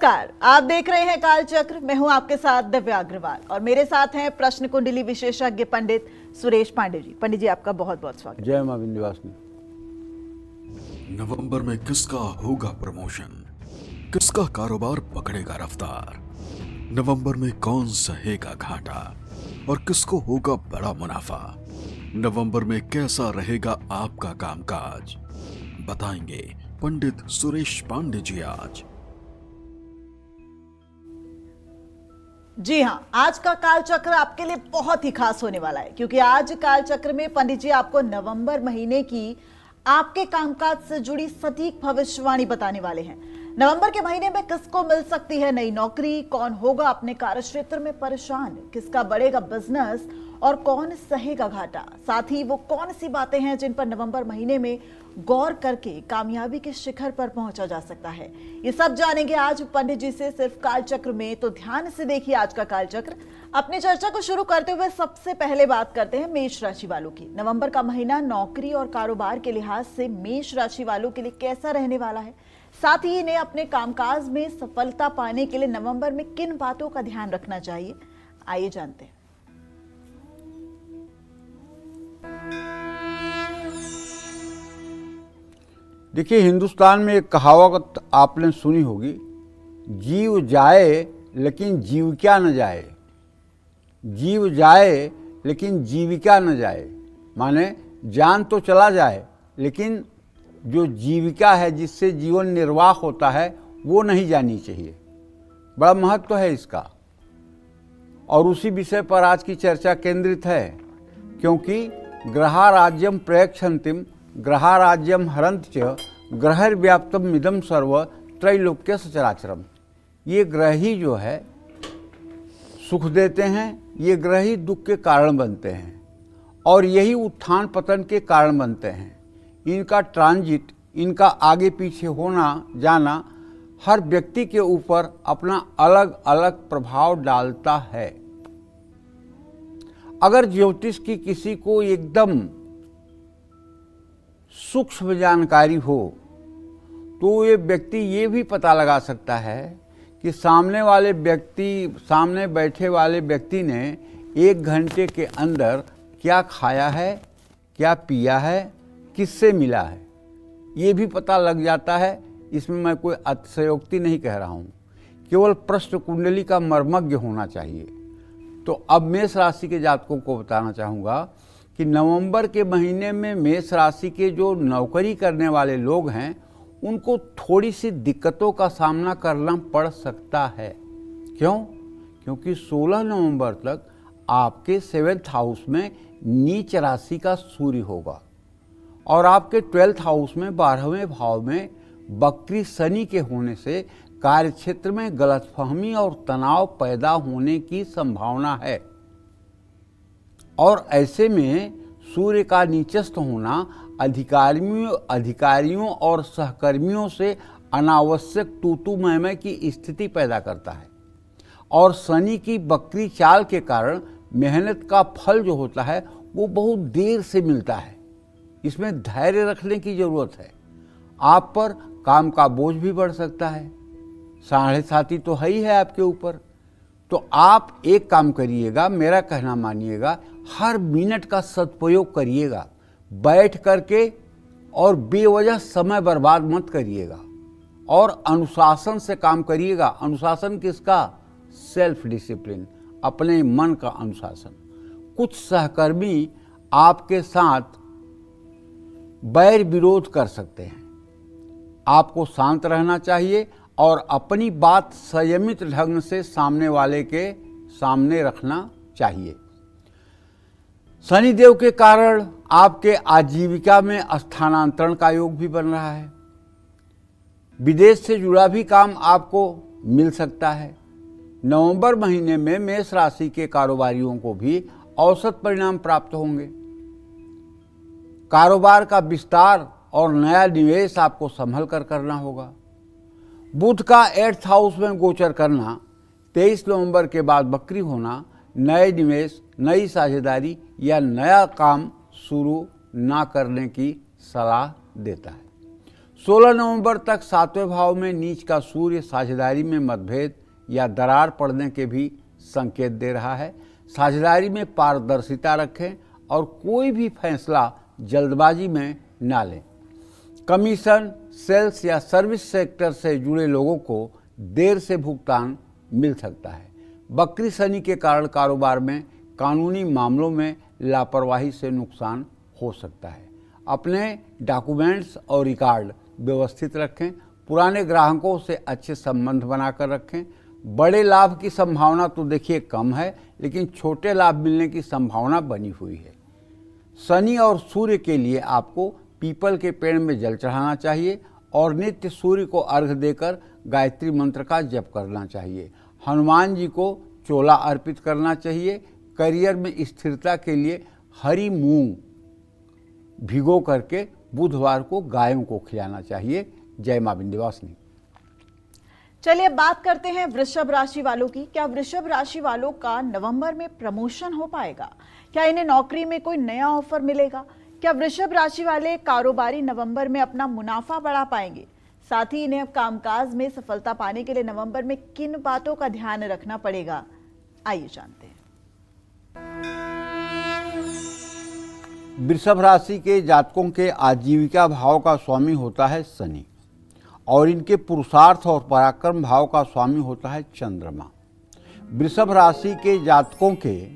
नमस्कार, आप देख रहे हैं कालचक्र। मैं हूं आपके साथ दिव्या अग्रवाल और मेरे साथ हैं प्रश्न कुंडली विशेषज्ञ पंडित सुरेश पांडे जी। पंडित जी, आपका बहुत बहुत स्वागत। जय मां विंध्यवासिनी। नवंबर में किसका होगा प्रमोशन, किसका कारोबार पकड़ेगा रफ्तार, नवंबर में कौन सहेगा घाटा और किसको होगा बड़ा मुनाफा, नवंबर में कैसा रहेगा आपका कामकाज, बताएंगे पंडित सुरेश पांडे जी आज। जी हां, आज का कालचक्र आपके लिए बहुत ही खास होने वाला है क्योंकि आज कालचक्र में पंडित जी आपको नवंबर महीने की आपके कामकाज से जुड़ी सटीक भविष्यवाणी बताने वाले हैं। नवंबर के महीने में किसको मिल सकती है नई नौकरी, कौन होगा अपने कार्यक्षेत्र में परेशान, किसका बढ़ेगा बिजनेस और कौन सहेगा घाटा। साथ ही वो कौन सी बातें हैं जिन पर नवंबर महीने में गौर करके कामयाबी के शिखर पर पहुंचा जा सकता है, ये सब जानेंगे आज पंडित जी से सिर्फ कालचक्र में। तो ध्यान से देखिए आज का कालचक्र। अपनी चर्चा को शुरू करते हुए सबसे पहले बात करते हैं मेष राशि वालों की। नवंबर का महीना नौकरी और कारोबार के लिहाज से मेष राशि वालों के लिए कैसा रहने वाला है, साथ ही इन्हें अपने कामकाज में सफलता पाने के लिए नवंबर में किन बातों का ध्यान रखना चाहिए, आइए जानते हैं। देखिए, हिंदुस्तान में एक कहावत आपने सुनी होगी, जीव जाए लेकिन जीविका न जाए। जीव जाए लेकिन जीविका न जाए, माने जान तो चला जाए लेकिन जो जीविका है, जिससे जीवन निर्वाह होता है, वो नहीं जानी चाहिए। बड़ा महत्व है इसका और उसी विषय पर आज की चर्चा केंद्रित है, क्योंकि ग्रहा राज्यम प्रयक्षन्तिम ग्रहा राज्यम हरंत च ग्रहर्व्याप्तम मिदम सर्व त्रैलोक्य सचराचरम। ये ग्रह ही जो है सुख देते हैं, ये ग्रह ही दुख के कारण बनते हैं और यही उत्थान पतन के कारण बनते हैं। इनका ट्रांजिट, इनका आगे पीछे होना जाना हर व्यक्ति के ऊपर अपना अलग अलग प्रभाव डालता है। अगर ज्योतिष की किसी को एकदम सूक्ष्म जानकारी हो तो ये व्यक्ति ये भी पता लगा सकता है कि सामने बैठे वाले व्यक्ति ने 1 घंटे के अंदर क्या खाया है, क्या पिया है, किससे मिला है, ये भी पता लग जाता है। इसमें मैं कोई अतिशयोक्ति नहीं कह रहा हूँ, केवल प्रश्न कुंडली का मर्मज्ञ होना चाहिए। तो अब मेष राशि के जातकों को बताना चाहूँगा कि नवंबर के महीने में मेष राशि के जो नौकरी करने वाले लोग हैं, उनको थोड़ी सी दिक्कतों का सामना करना पड़ सकता है। क्यों? क्योंकि 16 नवंबर तक आपके 7th हाउस में नीच राशि का सूर्य होगा और आपके 12th हाउस में 12वें भाव में बकरी शनि के होने से कार्यक्षेत्र में गलतफहमी और तनाव पैदा होने की संभावना है। और ऐसे में सूर्य का नीचस्थ होना अधिकारियों और सहकर्मियों से अनावश्यक तूतू मैमे की स्थिति पैदा करता है और शनि की बकरी चाल के कारण मेहनत का फल जो होता है वो बहुत देर से मिलता है। इसमें धैर्य रखने की जरूरत है। आप पर काम का बोझ भी बढ़ सकता है, 7.5 तो है ही है आपके ऊपर। तो आप एक काम करिएगा, मेरा कहना मानिएगा, हर मिनट का सदुपयोग करिएगा, बैठ करके और बेवजह समय बर्बाद मत करिएगा और अनुशासन से काम करिएगा। अनुशासन किसका? सेल्फ डिसिप्लिन, अपने मन का अनुशासन। कुछ सहकर्मी आपके साथ बैर विरोध कर सकते हैं, आपको शांत रहना चाहिए और अपनी बात संयमित ढंग से सामने वाले के सामने रखना चाहिए। शनिदेव के कारण आपके आजीविका में स्थानांतरण का योग भी बन रहा है। विदेश से जुड़ा भी काम आपको मिल सकता है। नवंबर महीने में मेष राशि के कारोबारियों को भी औसत परिणाम प्राप्त होंगे। कारोबार का विस्तार और नया निवेश आपको संभल कर करना होगा। बुध का 8th हाउस में गोचर करना, 23 नवंबर के बाद बकरी होना, नए निवेश, नई साझेदारी या नया काम शुरू ना करने की सलाह देता है। 16 नवंबर तक 7वें भाव में नीच का सूर्य साझेदारी में मतभेद या दरार पड़ने के भी संकेत दे रहा है। साझेदारी में पारदर्शिता रखें और कोई भी फैसला जल्दबाजी में ना लें। कमीशन, सेल्स या सर्विस सेक्टर से जुड़े लोगों को देर से भुगतान मिल सकता है। बकरी शनि के कारण कारोबार में कानूनी मामलों में लापरवाही से नुकसान हो सकता है। अपने डॉक्यूमेंट्स और रिकॉर्ड व्यवस्थित रखें। पुराने ग्राहकों से अच्छे संबंध बनाकर रखें। बड़े लाभ की संभावना तो देखिए कम है, लेकिन छोटे लाभ मिलने की संभावना बनी हुई है। शनि और सूर्य के लिए आपको पीपल के पेड़ में जल चढ़ाना चाहिए और नित्य सूर्य को अर्घ्य देकर गायत्री मंत्र का जप करना चाहिए। हनुमान जी को चोला अर्पित करना चाहिए। करियर में स्थिरता के लिए हरी मूंग भिगो करके बुधवार को गायों को खिलाना चाहिए। जय मां विंध्यवासिनी। चलिए बात करते हैं वृषभ राशि वालों की। क्या वृषभ राशि वालों का नवंबर में प्रमोशन हो पाएगा? क्या इन्हें नौकरी में कोई नया ऑफर मिलेगा? क्या वृषभ राशि वाले कारोबारी नवंबर में अपना मुनाफा बढ़ा पाएंगे? साथ ही इन्हें कामकाज में सफलता पाने के लिए नवंबर में किन बातों का ध्यान रखना पड़ेगा, आइए जानते हैं। वृषभ राशि के जातकों के आजीविका भाव का स्वामी होता है शनि और इनके पुरुषार्थ और पराक्रम भाव का स्वामी होता है चंद्रमा। वृषभ राशि के जातकों के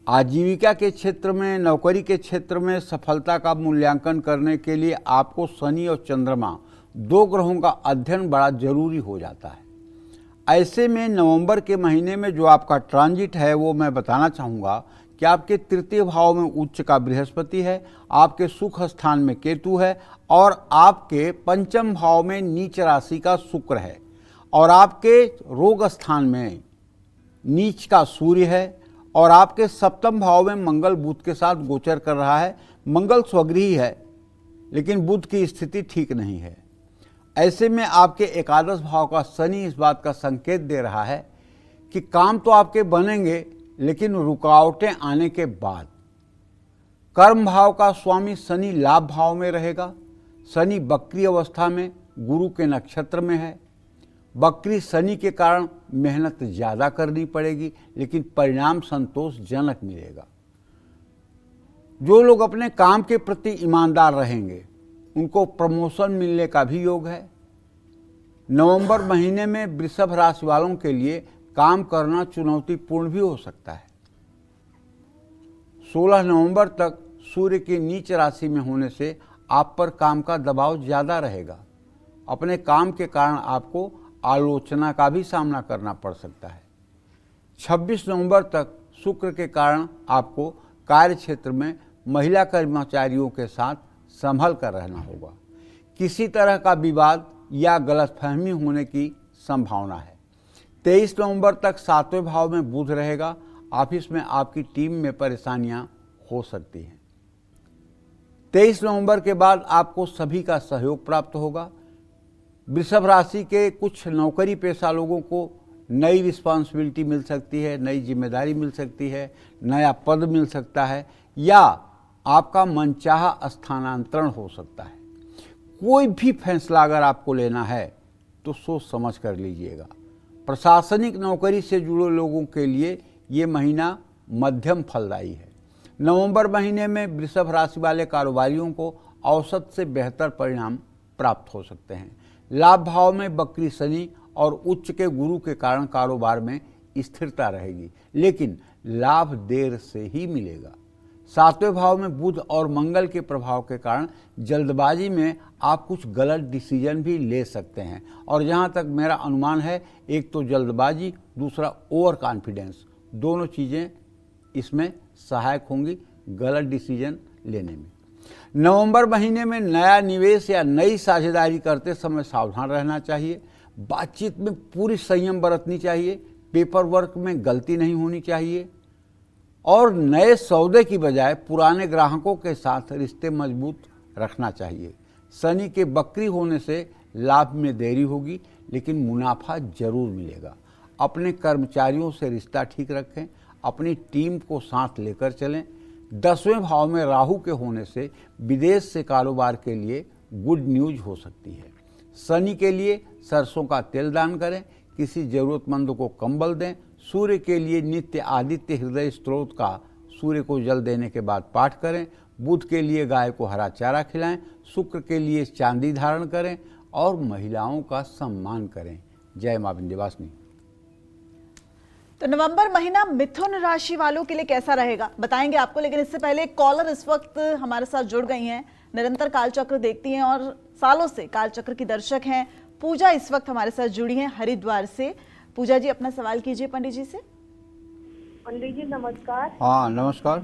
आजीविका के क्षेत्र में, नौकरी के क्षेत्र में सफलता का मूल्यांकन करने के लिए आपको शनि और चंद्रमा दो ग्रहों का अध्ययन बड़ा जरूरी हो जाता है। ऐसे में नवंबर के महीने में जो आपका ट्रांजिट है वो मैं बताना चाहूँगा कि आपके तृतीय भाव में उच्च का बृहस्पति है, आपके सुख स्थान में केतु है और आपके पंचम भाव में नीच राशि का शुक्र है और आपके रोग स्थान में नीच का सूर्य है और आपके सप्तम भाव में मंगल बुध के साथ गोचर कर रहा है। मंगल स्वगृही है लेकिन बुध की स्थिति ठीक नहीं है। ऐसे में आपके एकादश भाव का शनि इस बात का संकेत दे रहा है कि काम तो आपके बनेंगे लेकिन रुकावटें आने के बाद। कर्म भाव का स्वामी शनि लाभ भाव में रहेगा। शनि बकरी अवस्था में गुरु के नक्षत्र में है। बकरी शनि के कारण मेहनत ज़्यादा करनी पड़ेगी लेकिन परिणाम संतोषजनक मिलेगा। जो लोग अपने काम के प्रति ईमानदार रहेंगे उनको प्रमोशन मिलने का भी योग है। नवंबर महीने में वृषभ राशि वालों के लिए काम करना चुनौतीपूर्ण भी हो सकता है। 16 नवंबर तक सूर्य के नीच राशि में होने से आप पर काम का दबाव ज़्यादा रहेगा। अपने काम के कारण आपको आलोचना का भी सामना करना पड़ सकता है। 26 नवंबर तक शुक्र के कारण आपको कार्य क्षेत्र में महिला कर्मचारियों के साथ संभल कर रहना होगा। किसी तरह का विवाद या गलतफहमी होने की संभावना है। 23 नवंबर तक 7वें भाव में बुध रहेगा। ऑफिस में आपकी टीम में परेशानियां हो सकती हैं। 23 नवंबर के बाद आपको सभी का सहयोग प्राप्त होगा। वृषभ राशि के कुछ नौकरी पेशा लोगों को नई रिस्पॉन्सिबिलिटी मिल सकती है, नई जिम्मेदारी मिल सकती है, नया पद मिल सकता है या आपका मनचाहा स्थानांतरण हो सकता है। कोई भी फैसला अगर आपको लेना है तो सोच समझ कर लीजिएगा। प्रशासनिक नौकरी से जुड़े लोगों के लिए ये महीना मध्यम फलदायी है। नवंबर महीने में वृषभ राशि वाले कारोबारियों को औसत से बेहतर परिणाम प्राप्त हो सकते हैं। लाभ भाव में बकरी शनि और उच्च के गुरु के कारण कारोबार में स्थिरता रहेगी लेकिन लाभ देर से ही मिलेगा। 7वें भाव में बुध और मंगल के प्रभाव के कारण जल्दबाजी में आप कुछ गलत डिसीजन भी ले सकते हैं और जहां तक मेरा अनुमान है, एक तो जल्दबाजी, दूसरा ओवर कॉन्फिडेंस, दोनों चीज़ें इसमें सहायक होंगी गलत डिसीजन लेने में। नवंबर महीने में नया निवेश या नई साझेदारी करते समय सावधान रहना चाहिए। बातचीत में पूरी संयम बरतनी चाहिए। पेपर वर्क में गलती नहीं होनी चाहिए और नए सौदे की बजाय पुराने ग्राहकों के साथ रिश्ते मजबूत रखना चाहिए। शनि के बकरी होने से लाभ में देरी होगी लेकिन मुनाफा जरूर मिलेगा। अपने कर्मचारियों से रिश्ता ठीक रखें, अपनी टीम को साथ लेकर चलें। 10वें भाव में राहु के होने से विदेश से कारोबार के लिए गुड न्यूज हो सकती है। शनि के लिए सरसों का तेल दान करें, किसी जरूरतमंद को कंबल दें। सूर्य के लिए नित्य आदित्य हृदय स्तोत्र का सूर्य को जल देने के बाद पाठ करें। बुध के लिए गाय को हरा चारा खिलाएं। शुक्र के लिए चांदी धारण करें और महिलाओं का सम्मान करें। जय मां विंध्यवासिनी। तो नवंबर महीना मिथुन राशि वालों के लिए कैसा रहेगा बताएंगे आपको, लेकिन इससे पहले कॉलर इस वक्त हमारे साथ जुड़ गई हैं, निरंतर कालचक्र देखती हैं और सालों से कालचक्र की दर्शक हैं। पूजा इस वक्त हमारे साथ जुड़ी हैं हरिद्वार से। पूजा जी, अपना सवाल कीजिए पंडित जी से। पंडित जी नमस्कार। हाँ नमस्कार।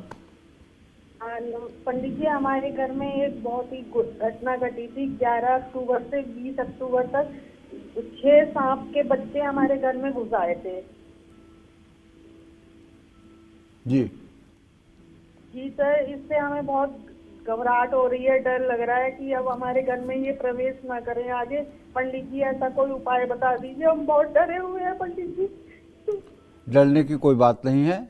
पंडित जी, हमारे घर में एक बहुत ही घटना घटी थी। 11 अक्टूबर से 20 अक्टूबर तक 6 सांप के बच्चे हमारे घर में घुस आए थे। जी जी सर, इससे हमें बहुत घबराहट हो रही है, डर लग रहा है कि अब हमारे घर में ये प्रवेश ना करें आगे। पंडित जी ऐसा कोई उपाय बता दीजिए, हम बहुत डरे हुए हैं पंडित जी। डरने की कोई बात नहीं है।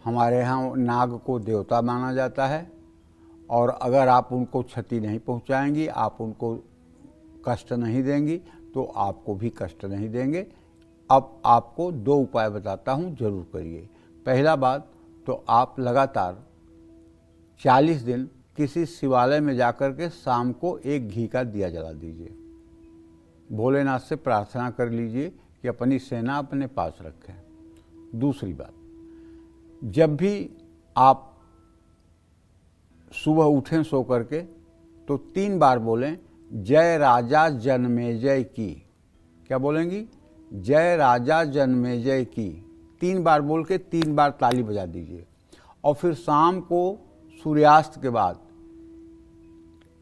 हमारे यहाँ नाग को देवता माना जाता है और अगर आप उनको क्षति नहीं पहुँचाएंगी, आप उनको कष्ट नहीं देंगी तो आपको भी कष्ट नहीं देंगे। अब आपको 2 उपाय बताता हूँ, जरूर करिए। पहला बात तो आप लगातार 40 दिन किसी शिवालय में जाकर के शाम को एक घी का दिया जला दीजिए। भोलेनाथ से प्रार्थना कर लीजिए कि अपनी सेना अपने पास रखें। दूसरी बात, जब भी आप सुबह उठें सो करके तो 3 बार बोलें जय राजा जन्मेजय की। क्या बोलेंगी? जय राजा जन्मेजय की। 3 बार बोल के 3 बार ताली बजा दीजिए और फिर शाम को सूर्यास्त के बाद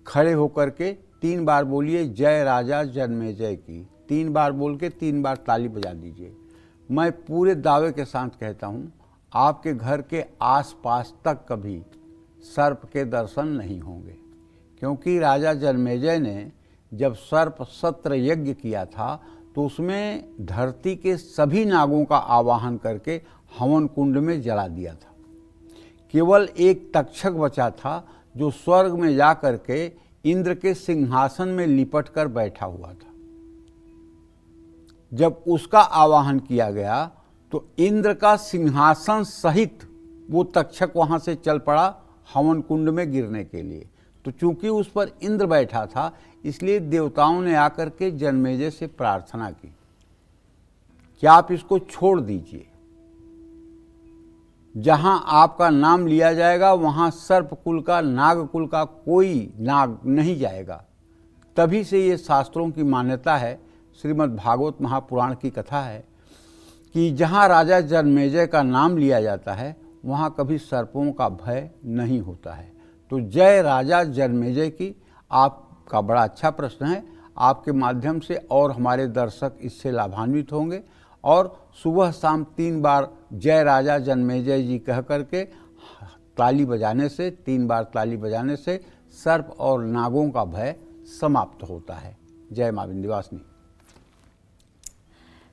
खड़े होकर के 3 बार बोलिए जय राजा जन्मेजय की। 3 बार बोल के 3 बार ताली बजा दीजिए। मैं पूरे दावे के साथ कहता हूँ, आपके घर के आसपास तक कभी सर्प के दर्शन नहीं होंगे, क्योंकि राजा जन्मेजय ने जब सर्प सत्र यज्ञ किया था तो उसमें धरती के सभी नागों का आवाहन करके हवन कुंड में जला दिया था। केवल एक तक्षक बचा था जो स्वर्ग में जा करके इंद्र के सिंहासन में लिपट कर बैठा हुआ था। जब उसका आवाहन किया गया तो इंद्र का सिंहासन सहित वो तक्षक वहां से चल पड़ा हवन कुंड में गिरने के लिए। तो चूंकि उस पर इंद्र बैठा था, इसलिए देवताओं ने आकर के जन्मेजय से प्रार्थना की कि आप इसको छोड़ दीजिए। जहां आपका नाम लिया जाएगा वहां सर्प कुल का, नाग कुल का कोई नाग नहीं जाएगा। तभी से ये शास्त्रों की मान्यता है, श्रीमद् भागवत महापुराण की कथा है कि जहां राजा जन्मेजय का नाम लिया जाता है वहां कभी सर्पों का भय नहीं होता है। तो जय राजा जन्मेजय की। आपका बड़ा अच्छा प्रश्न है, आपके माध्यम से और हमारे दर्शक इससे लाभान्वित होंगे। और सुबह शाम 3 बार जय राजा जन्मेजय जी कह करके ताली बजाने से, 3 बार ताली बजाने से सर्प और नागों का भय समाप्त होता है। जय मां विंध्यवासिनी।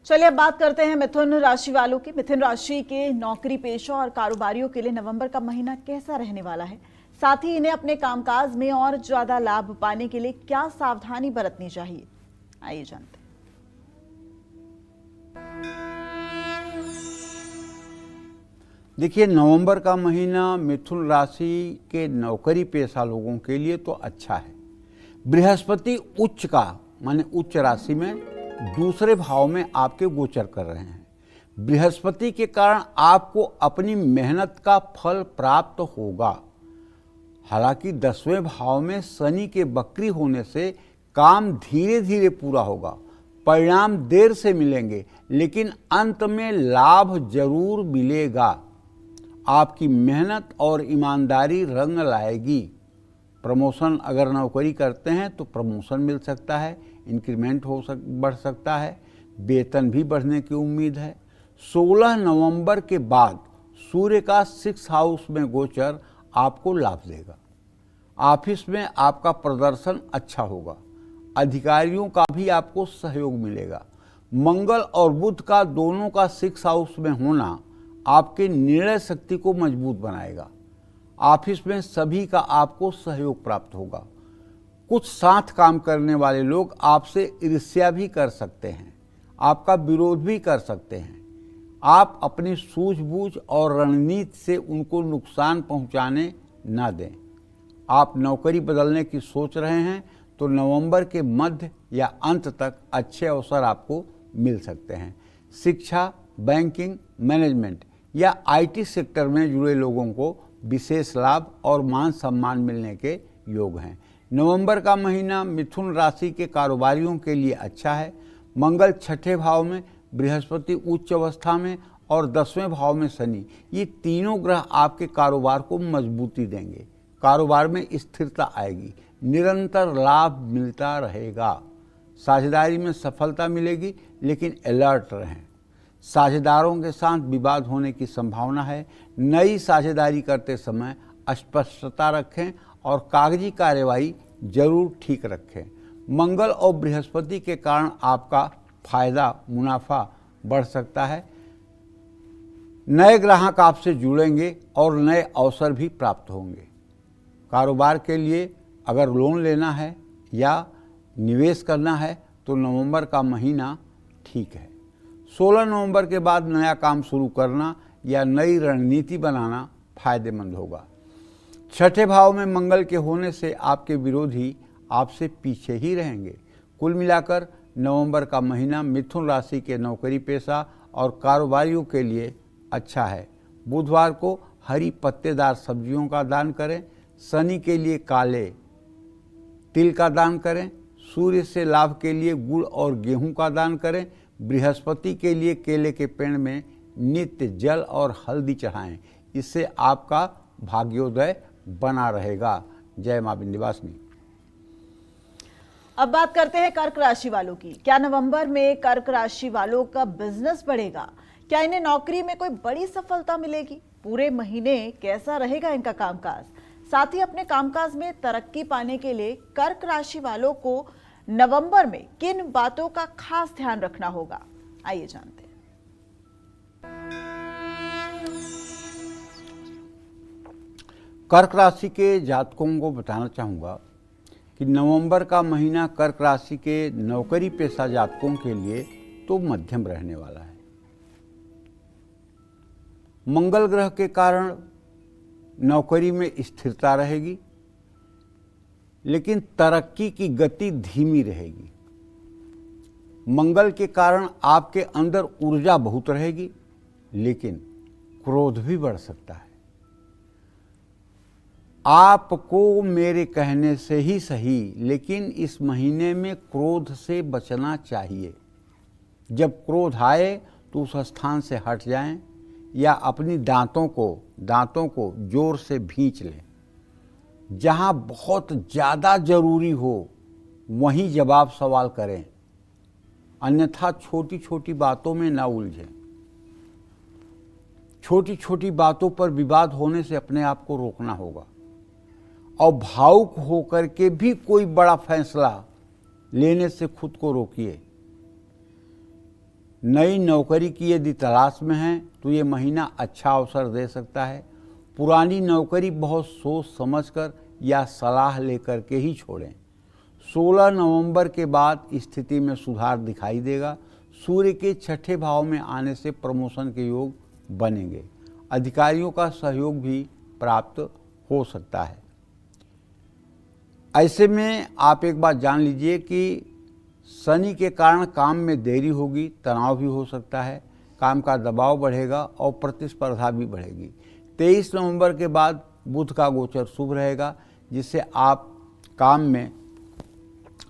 चलिए अब बात करते हैं मिथुन राशि वालों की। मिथुन राशि के नौकरी पेशा और कारोबारियों के लिए नवंबर का महीना कैसा रहने वाला है, साथ ही इन्हें अपने कामकाज में और ज्यादा लाभ पाने के लिए क्या सावधानी बरतनी चाहिए, आइए जानते हैं। देखिए, नवंबर का महीना मिथुन राशि के नौकरी पेशा लोगों के लिए तो अच्छा है। बृहस्पति उच्च का माने उच्च राशि में दूसरे भाव में आपके गोचर कर रहे हैं। बृहस्पति के कारण आपको अपनी मेहनत का फल प्राप्त होगा। हालांकि 10वें भाव में शनि के वक्री होने से काम धीरे धीरे पूरा होगा, परिणाम देर से मिलेंगे, लेकिन अंत में लाभ जरूर मिलेगा। आपकी मेहनत और ईमानदारी रंग लाएगी। प्रमोशन अगर नौकरी करते हैं तो प्रमोशन मिल सकता है, इंक्रीमेंट बढ़ सकता है, वेतन भी बढ़ने की उम्मीद है। 16 नवंबर के बाद सूर्य का 6 हाउस में गोचर आपको लाभ देगा। ऑफिस में आपका प्रदर्शन अच्छा होगा, अधिकारियों का भी आपको सहयोग मिलेगा। मंगल और बुध का दोनों का 6 हाउस में होना आपके निर्णय शक्ति को मजबूत बनाएगा। ऑफिस में सभी का आपको सहयोग प्राप्त होगा। कुछ साथ काम करने वाले लोग आपसे ईर्ष्या भी कर सकते हैं, आपका विरोध भी कर सकते हैं। आप अपनी सूझबूझ और रणनीति से उनको नुकसान पहुंचाने ना दें। आप नौकरी बदलने की सोच रहे हैं तो नवंबर के मध्य या अंत तक अच्छे अवसर आपको मिल सकते हैं। शिक्षा, बैंकिंग, मैनेजमेंट या आईटी सेक्टर में जुड़े लोगों को विशेष लाभ और मान सम्मान मिलने के योग हैं। नवंबर का महीना मिथुन राशि के कारोबारियों के लिए अच्छा है। मंगल छठे भाव में, बृहस्पति उच्च अवस्था में और 10वें भाव में शनि, ये तीनों ग्रह आपके कारोबार को मजबूती देंगे। कारोबार में स्थिरता आएगी, निरंतर लाभ मिलता रहेगा। साझेदारी में सफलता मिलेगी, लेकिन अलर्ट रहें। साझेदारों के साथ विवाद होने की संभावना है। नई साझेदारी करते समय स्पष्टता रखें और कागजी कार्यवाही जरूर ठीक रखें। मंगल और बृहस्पति के कारण आपका फायदा, मुनाफा बढ़ सकता है। नए ग्राहक आपसे जुड़ेंगे और नए अवसर भी प्राप्त होंगे। कारोबार के लिए अगर लोन लेना है या निवेश करना है तो नवंबर का महीना ठीक है। 16 नवंबर के बाद नया काम शुरू करना या नई रणनीति बनाना फायदेमंद होगा। छठे भाव में मंगल के होने से आपके विरोधी आपसे पीछे ही रहेंगे। कुल मिलाकर नवंबर का महीना मिथुन राशि के नौकरी पेशा और कारोबारियों के लिए अच्छा है। बुधवार को हरी पत्तेदार सब्जियों का दान करें। शनि के लिए काले तिल का दान करें। सूर्य से लाभ के लिए गुड़ और गेहूं का दान करें। बृहस्पति के लिए केले के पेड़ में नित्य जल और हल्दी चढ़ाएं। इससे आपका भाग्योदय बना रहेगा। जय मां विंध्यवासिनी। अब बात करते हैं कर्क राशि वालों की। क्या नवंबर में कर्क राशि वालों का बिजनेस बढ़ेगा? क्या इन्हें नौकरी में कोई बड़ी सफलता मिलेगी? पूरे महीने कैसा रहेगा इनका कामकाज? साथ ही अपने कामकाज में तरक्की पाने के लिए कर्क राशि वालों को नवंबर में किन बातों का खास ध्यान रखना होगा, आइए जानते हैं। कर्क राशि के जातकों को बताना चाहूँगा कि नवंबर का महीना कर्क राशि के नौकरी पेशा जातकों के लिए तो मध्यम रहने वाला है। मंगल ग्रह के कारण नौकरी में स्थिरता रहेगी, लेकिन तरक्की की गति धीमी रहेगी। मंगल के कारण आपके अंदर ऊर्जा बहुत रहेगी, लेकिन क्रोध भी बढ़ सकता है। आपको मेरे कहने से ही सही, लेकिन इस महीने में क्रोध से बचना चाहिए। जब क्रोध आए तो उस स्थान से हट जाएं या अपनी दांतों को जोर से भींच लें। जहां बहुत ज़्यादा जरूरी हो वहीं जवाब सवाल करें, अन्यथा छोटी छोटी बातों में ना उलझें। छोटी छोटी बातों पर विवाद होने से अपने आप को रोकना होगा और भावुक होकर के भी कोई बड़ा फैसला लेने से खुद को रोकिए। नई नौकरी की यदि तलाश में हैं तो ये महीना अच्छा अवसर दे सकता है। पुरानी नौकरी बहुत सोच समझकर या सलाह लेकर के ही छोड़ें। 16 नवंबर के बाद स्थिति में सुधार दिखाई देगा। सूर्य के छठे भाव में आने से प्रमोशन के योग बनेंगे। अधिकारियों का सहयोग भी प्राप्त हो सकता है। ऐसे में आप एक बात जान लीजिए कि शनि के कारण काम में देरी होगी, तनाव भी हो सकता है, काम का दबाव बढ़ेगा और प्रतिस्पर्धा भी बढ़ेगी। 23 नवंबर के बाद बुध का गोचर शुभ रहेगा, जिससे आप काम में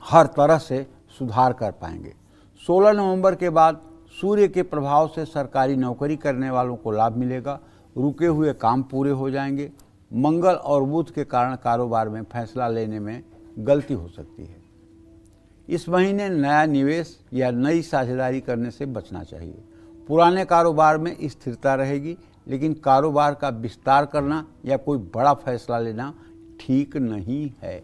हर तरह से सुधार कर पाएंगे। 16 नवंबर के बाद सूर्य के प्रभाव से सरकारी नौकरी करने वालों को लाभ मिलेगा। रुके हुए काम पूरे हो जाएंगे। मंगल और बुध के कारण कारोबार में फैसला लेने में गलती हो सकती है। इस महीने नया निवेश या नई साझेदारी करने से बचना चाहिए। पुराने कारोबार में स्थिरता रहेगी, लेकिन कारोबार का विस्तार करना या कोई बड़ा फैसला लेना ठीक नहीं है।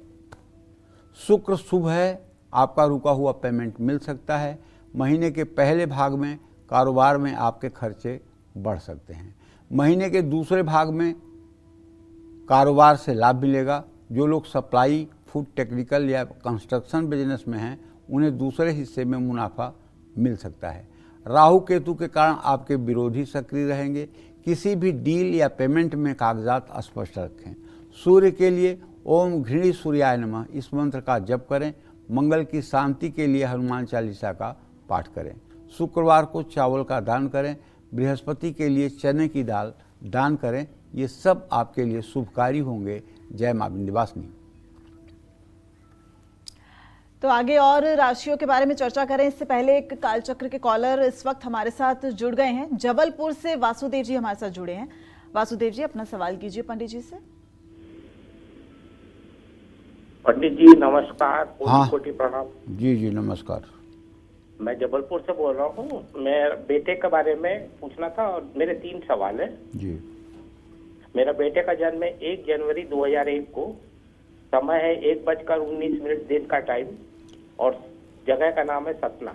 शुक्र शुभ है, आपका रुका हुआ पेमेंट मिल सकता है। महीने के पहले भाग में कारोबार में आपके खर्चे बढ़ सकते हैं। महीने के दूसरे भाग में कारोबार से लाभ मिलेगा। जो लोग सप्लाई फूड टेक्निकल या कंस्ट्रक्शन बिजनेस में हैं उन्हें दूसरे हिस्से में मुनाफा मिल सकता है। राहु केतु के कारण आपके विरोधी सक्रिय रहेंगे। किसी भी डील या पेमेंट में कागजात स्पष्ट रखें। सूर्य के लिए ओम घृणी सूर्याय नमः इस मंत्र का जप करें। मंगल की शांति के लिए हनुमान चालीसा का पाठ करें। शुक्रवार को चावल का दान करें। बृहस्पति के लिए चने की दाल दान करें। ये सब आपके लिए शुभकारी होंगे। जय मां विंध्यवासिनी। तो आगे और राशियों के बारे में चर्चा करें इससे पहले एक कालचक्र के कॉलर इस वक्त हमारे साथ जुड़ गए हैं। जबलपुर से वासुदेव जी हमारे साथ जुड़े हैं। वासुदेव जी अपना सवाल कीजिए पंडित जी से। पंडित जी नमस्कार। हाँ। कोटि प्रणाम। जी जी नमस्कार। मैं जबलपुर से बोल रहा हूँ। मैं बेटे के बारे में पूछना था और मेरे 3 सवाल है जी। मेरा बेटे का जन्म है 1 जनवरी 2001 को। समय है 1:19 दिन का टाइम और जगह का नाम है सतना।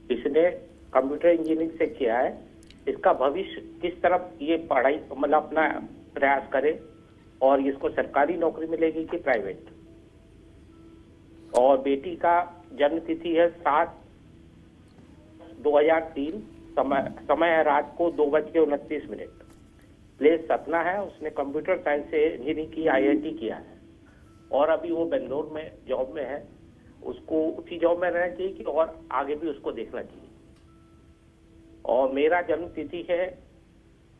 इसने कंप्यूटर इंजीनियरिंग से किया है। इसका भविष्य किस तरफ ये पढ़ाई मतलब अपना प्रयास करे और इसको सरकारी नौकरी मिलेगी कि प्राइवेट। और बेटी का जन्म तिथि है 7/2003। समय है रात को 2:29। प्लेस सतना है। उसने कंप्यूटर साइंस से इंजीनियरिंग की IIT किया है और अभी वो बेंगलोर में जॉब में है। उसको उसी जॉब में रहना चाहिए कि और आगे भी उसको देखना चाहिए। और मेरा जन्म तिथि है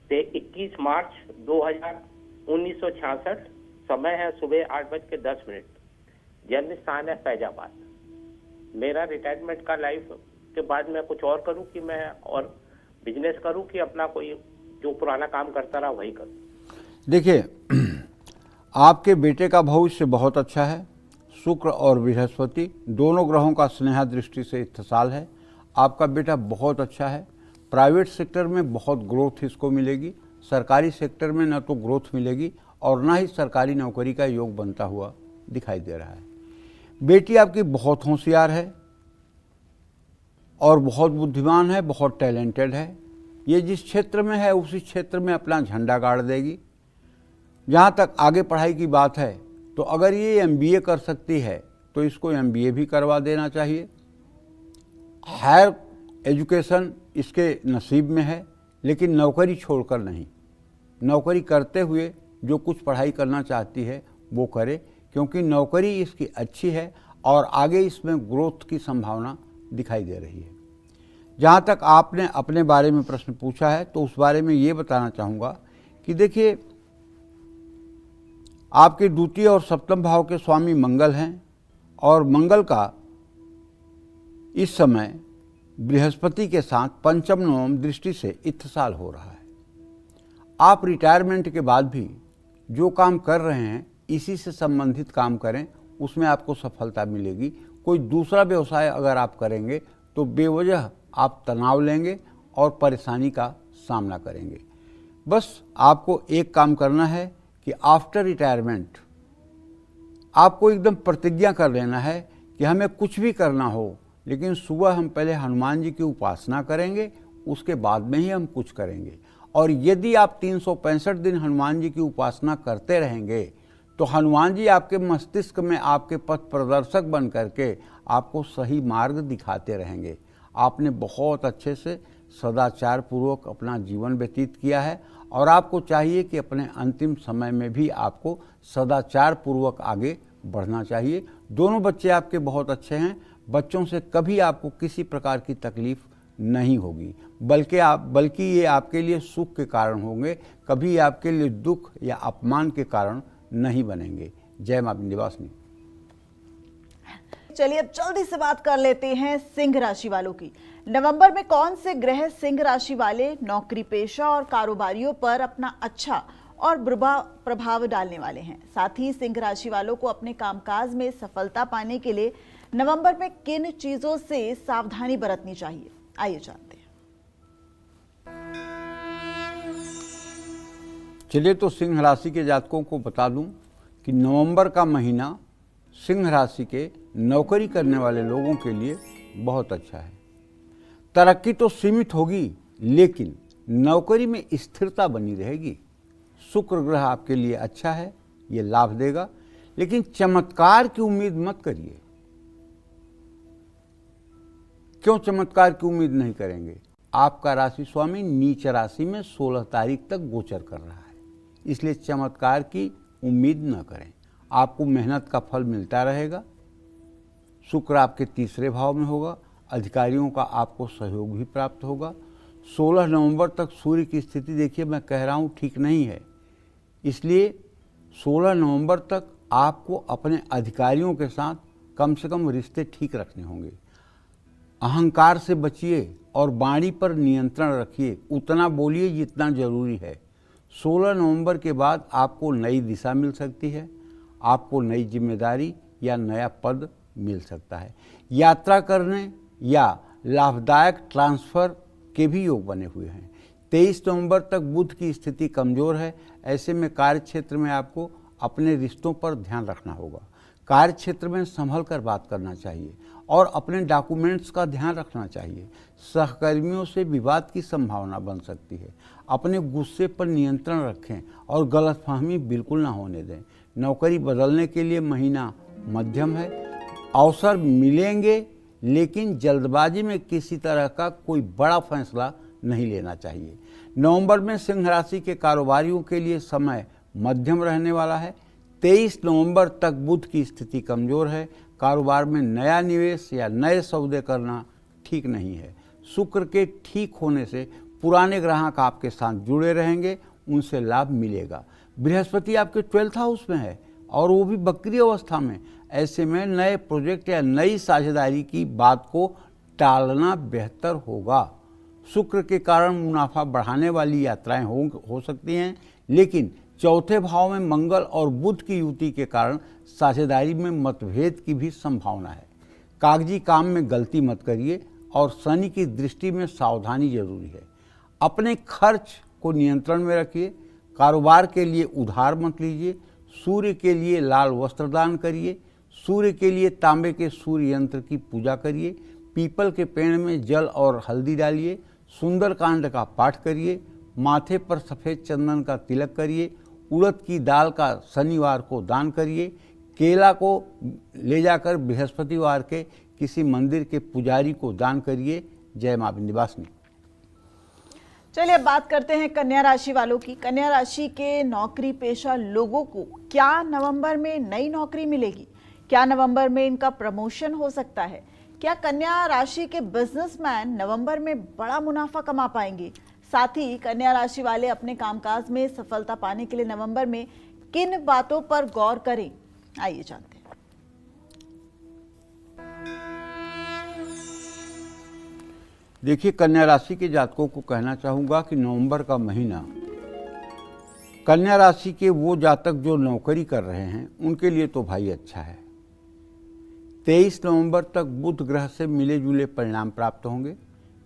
21 मार्च 1966। समय है सुबह 8:10। जन्म स्थान है फैजाबाद। मेरा रिटायरमेंट का लाइफ के बाद मैं कुछ और करूं कि मैं और बिजनेस करूं कि अपना कोई जो पुराना काम करता रहा वही करूं। देखिए आपके बेटे का भविष्य बहुत अच्छा है। शुक्र और बृहस्पति दोनों ग्रहों का स्नेहा दृष्टि से इत्तेसाल है। आपका बेटा बहुत अच्छा है। प्राइवेट सेक्टर में बहुत ग्रोथ इसको मिलेगी। सरकारी सेक्टर में न तो ग्रोथ मिलेगी और न ही सरकारी नौकरी का योग बनता हुआ दिखाई दे रहा है। बेटी आपकी बहुत होशियार है और बहुत बुद्धिमान है, बहुत टैलेंटेड है। ये जिस क्षेत्र में है उसी क्षेत्र में अपना झंडा गाड़ देगी। जहाँ तक आगे पढ़ाई की बात है तो अगर ये MBA कर सकती है तो इसको MBA भी करवा देना चाहिए। हायर एजुकेशन इसके नसीब में है लेकिन नौकरी छोड़कर नहीं। नौकरी करते हुए जो कुछ पढ़ाई करना चाहती है वो करे, क्योंकि नौकरी इसकी अच्छी है और आगे इसमें ग्रोथ की संभावना दिखाई दे रही है। जहाँ तक आपने अपने बारे में प्रश्न पूछा है तो उस बारे में ये बताना चाहूँगा कि देखिए आपके द्वितीय और सप्तम भाव के स्वामी मंगल हैं और मंगल का इस समय बृहस्पति के साथ पंचम नवम दृष्टि से इत्तेसाल हो रहा है। आप रिटायरमेंट के बाद भी जो काम कर रहे हैं इसी से संबंधित काम करें, उसमें आपको सफलता मिलेगी। कोई दूसरा व्यवसाय अगर आप करेंगे तो बेवजह आप तनाव लेंगे और परेशानी का सामना करेंगे। बस आपको एक काम करना है कि आफ्टर रिटायरमेंट आपको एकदम प्रतिज्ञा कर लेना है कि हमें कुछ भी करना हो लेकिन सुबह हम पहले हनुमान जी की उपासना करेंगे, उसके बाद में ही हम कुछ करेंगे। और यदि आप 365 दिन हनुमान जी की उपासना करते रहेंगे तो हनुमान जी आपके मस्तिष्क में आपके पथ प्रदर्शक बन करके आपको सही मार्ग दिखाते रहेंगे। आपने बहुत अच्छे से सदाचार पूर्वक अपना जीवन व्यतीत किया है और आपको चाहिए कि अपने अंतिम समय में भी आपको सदाचार पूर्वक आगे बढ़ना चाहिए। दोनों बच्चे आपके बहुत अच्छे हैं। बच्चों से कभी आपको किसी प्रकार की तकलीफ नहीं होगी, बल्कि ये आपके लिए सुख के कारण होंगे, कभी आपके लिए दुख या अपमान के कारण नहीं बनेंगे। जय मां विंध्यवासिनी। चलिए अब जल्दी से बात कर लेते हैं सिंह राशि वालों की। नवंबर में कौन से ग्रह सिंह राशि वाले नौकरी पेशा और कारोबारियों पर अपना अच्छा और बुरा प्रभाव डालने वाले हैं। साथ ही सिंह राशि वालों को अपने कामकाज में सफलता पाने के लिए नवंबर में किन चीजों से सावधानी बरतनी चाहिए, आइए जानते हैं। चलिए तो सिंह राशि के जातकों को बता दूं कि नवंबर का महीना सिंह राशि के नौकरी करने वाले लोगों के लिए बहुत अच्छा है। तरक्की तो सीमित होगी लेकिन नौकरी में स्थिरता बनी रहेगी। शुक्र ग्रह आपके लिए अच्छा है, ये लाभ देगा, लेकिन चमत्कार की उम्मीद मत करिए। क्यों चमत्कार की उम्मीद नहीं करेंगे? आपका राशि स्वामी नीच राशि में 16 तारीख तक गोचर कर रहा है, इसलिए चमत्कार की उम्मीद न करें। आपको मेहनत का फल मिलता रहेगा। शुक्र आपके तीसरे भाव में होगा, अधिकारियों का आपको सहयोग भी प्राप्त होगा। 16 नवंबर तक सूर्य की स्थिति देखिए, मैं कह रहा हूँ ठीक नहीं है, इसलिए 16 नवंबर तक आपको अपने अधिकारियों के साथ कम से कम रिश्ते ठीक रखने होंगे। अहंकार से बचिए और वाणी पर नियंत्रण रखिए, उतना बोलिए जितना जरूरी है। 16 नवंबर के बाद आपको नई दिशा मिल सकती है, आपको नई जिम्मेदारी या नया पद मिल सकता है। यात्रा करने या लाभदायक ट्रांसफर के भी योग बने हुए हैं। 23 नवंबर तक बुध की स्थिति कमजोर है, ऐसे में कार्य क्षेत्र में आपको अपने रिश्तों पर ध्यान रखना होगा। कार्य क्षेत्र में संभल कर बात करना चाहिए और अपने डॉक्यूमेंट्स का ध्यान रखना चाहिए। सहकर्मियों से विवाद की संभावना बन सकती है। अपने गुस्से पर नियंत्रण रखें और गलतफहमी बिल्कुल ना होने दें। नौकरी बदलने के लिए महीना मध्यम है। अवसर मिलेंगे, लेकिन जल्दबाजी में किसी तरह का कोई बड़ा फैसला नहीं लेना चाहिए। नवंबर में सिंह राशि के कारोबारियों के लिए समय मध्यम रहने वाला है। 23 नवंबर तक बुध की स्थिति कमजोर है। कारोबार में नया निवेश या नए सौदे करना ठीक नहीं है। शुक्र के ठीक होने से पुराने ग्राहक आपके साथ जुड़े रहेंगे, उनसे लाभ मिलेगा। बृहस्पति आपके 12th हाउस में है और वो भी बकरी अवस्था में। ऐसे में नए प्रोजेक्ट या नई साझेदारी की बात को टालना बेहतर होगा। शुक्र के कारण मुनाफा बढ़ाने वाली यात्राएं हो सकती हैं, लेकिन चौथे भाव में मंगल और बुध की युति के कारण साझेदारी में मतभेद की भी संभावना है। कागजी काम में गलती मत करिए और शनि की दृष्टि में सावधानी जरूरी है। अपने खर्च को नियंत्रण में रखिए। कारोबार के लिए उधार मत लीजिए। सूर्य के लिए लाल वस्त्र दान करिए। सूर्य के लिए तांबे के सूर्य यंत्र की पूजा करिए। पीपल के पेड़ में जल और हल्दी डालिए। सुंदरकांड का पाठ करिए। माथे पर सफ़ेद चंदन का तिलक करिए। उड़द की दाल का शनिवार को दान करिए। केला को ले जाकर बृहस्पतिवार के किसी मंदिर के पुजारी को दान करिए। जय मां विंध्यवासिनी। चलिए अब बात करते हैं कन्या राशि वालों की। कन्या राशि के नौकरी पेशा लोगों को क्या नवंबर में नई नौकरी मिलेगी? क्या नवंबर में इनका प्रमोशन हो सकता है? क्या कन्या राशि के बिजनेसमैन नवंबर में बड़ा मुनाफा कमा पाएंगे? साथ ही कन्या राशि वाले अपने कामकाज में सफलता पाने के लिए नवंबर में किन बातों पर गौर करें? आइए जानते हैं। देखिए, कन्या राशि के जातकों को कहना चाहूँगा कि नवंबर का महीना कन्या राशि के वो जातक जो नौकरी कर रहे हैं उनके लिए तो भाई अच्छा है। 23 नवंबर तक बुध ग्रह से मिले जुले परिणाम प्राप्त होंगे।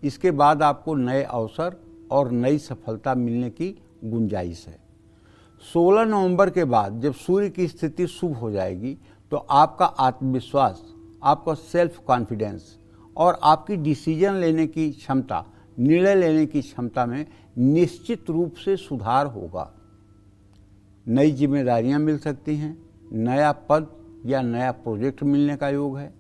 इसके बाद आपको नए अवसर और नई सफलता मिलने की गुंजाइश है। 16 नवंबर के बाद जब सूर्य की स्थिति शुभ हो जाएगी तो आपका आत्मविश्वास, आपका सेल्फ कॉन्फिडेंस और आपकी डिसीजन लेने की क्षमता, निर्णय लेने की क्षमता में निश्चित रूप से सुधार होगा। नई जिम्मेदारियां मिल सकती हैं। नया पद या नया प्रोजेक्ट मिलने का योग है।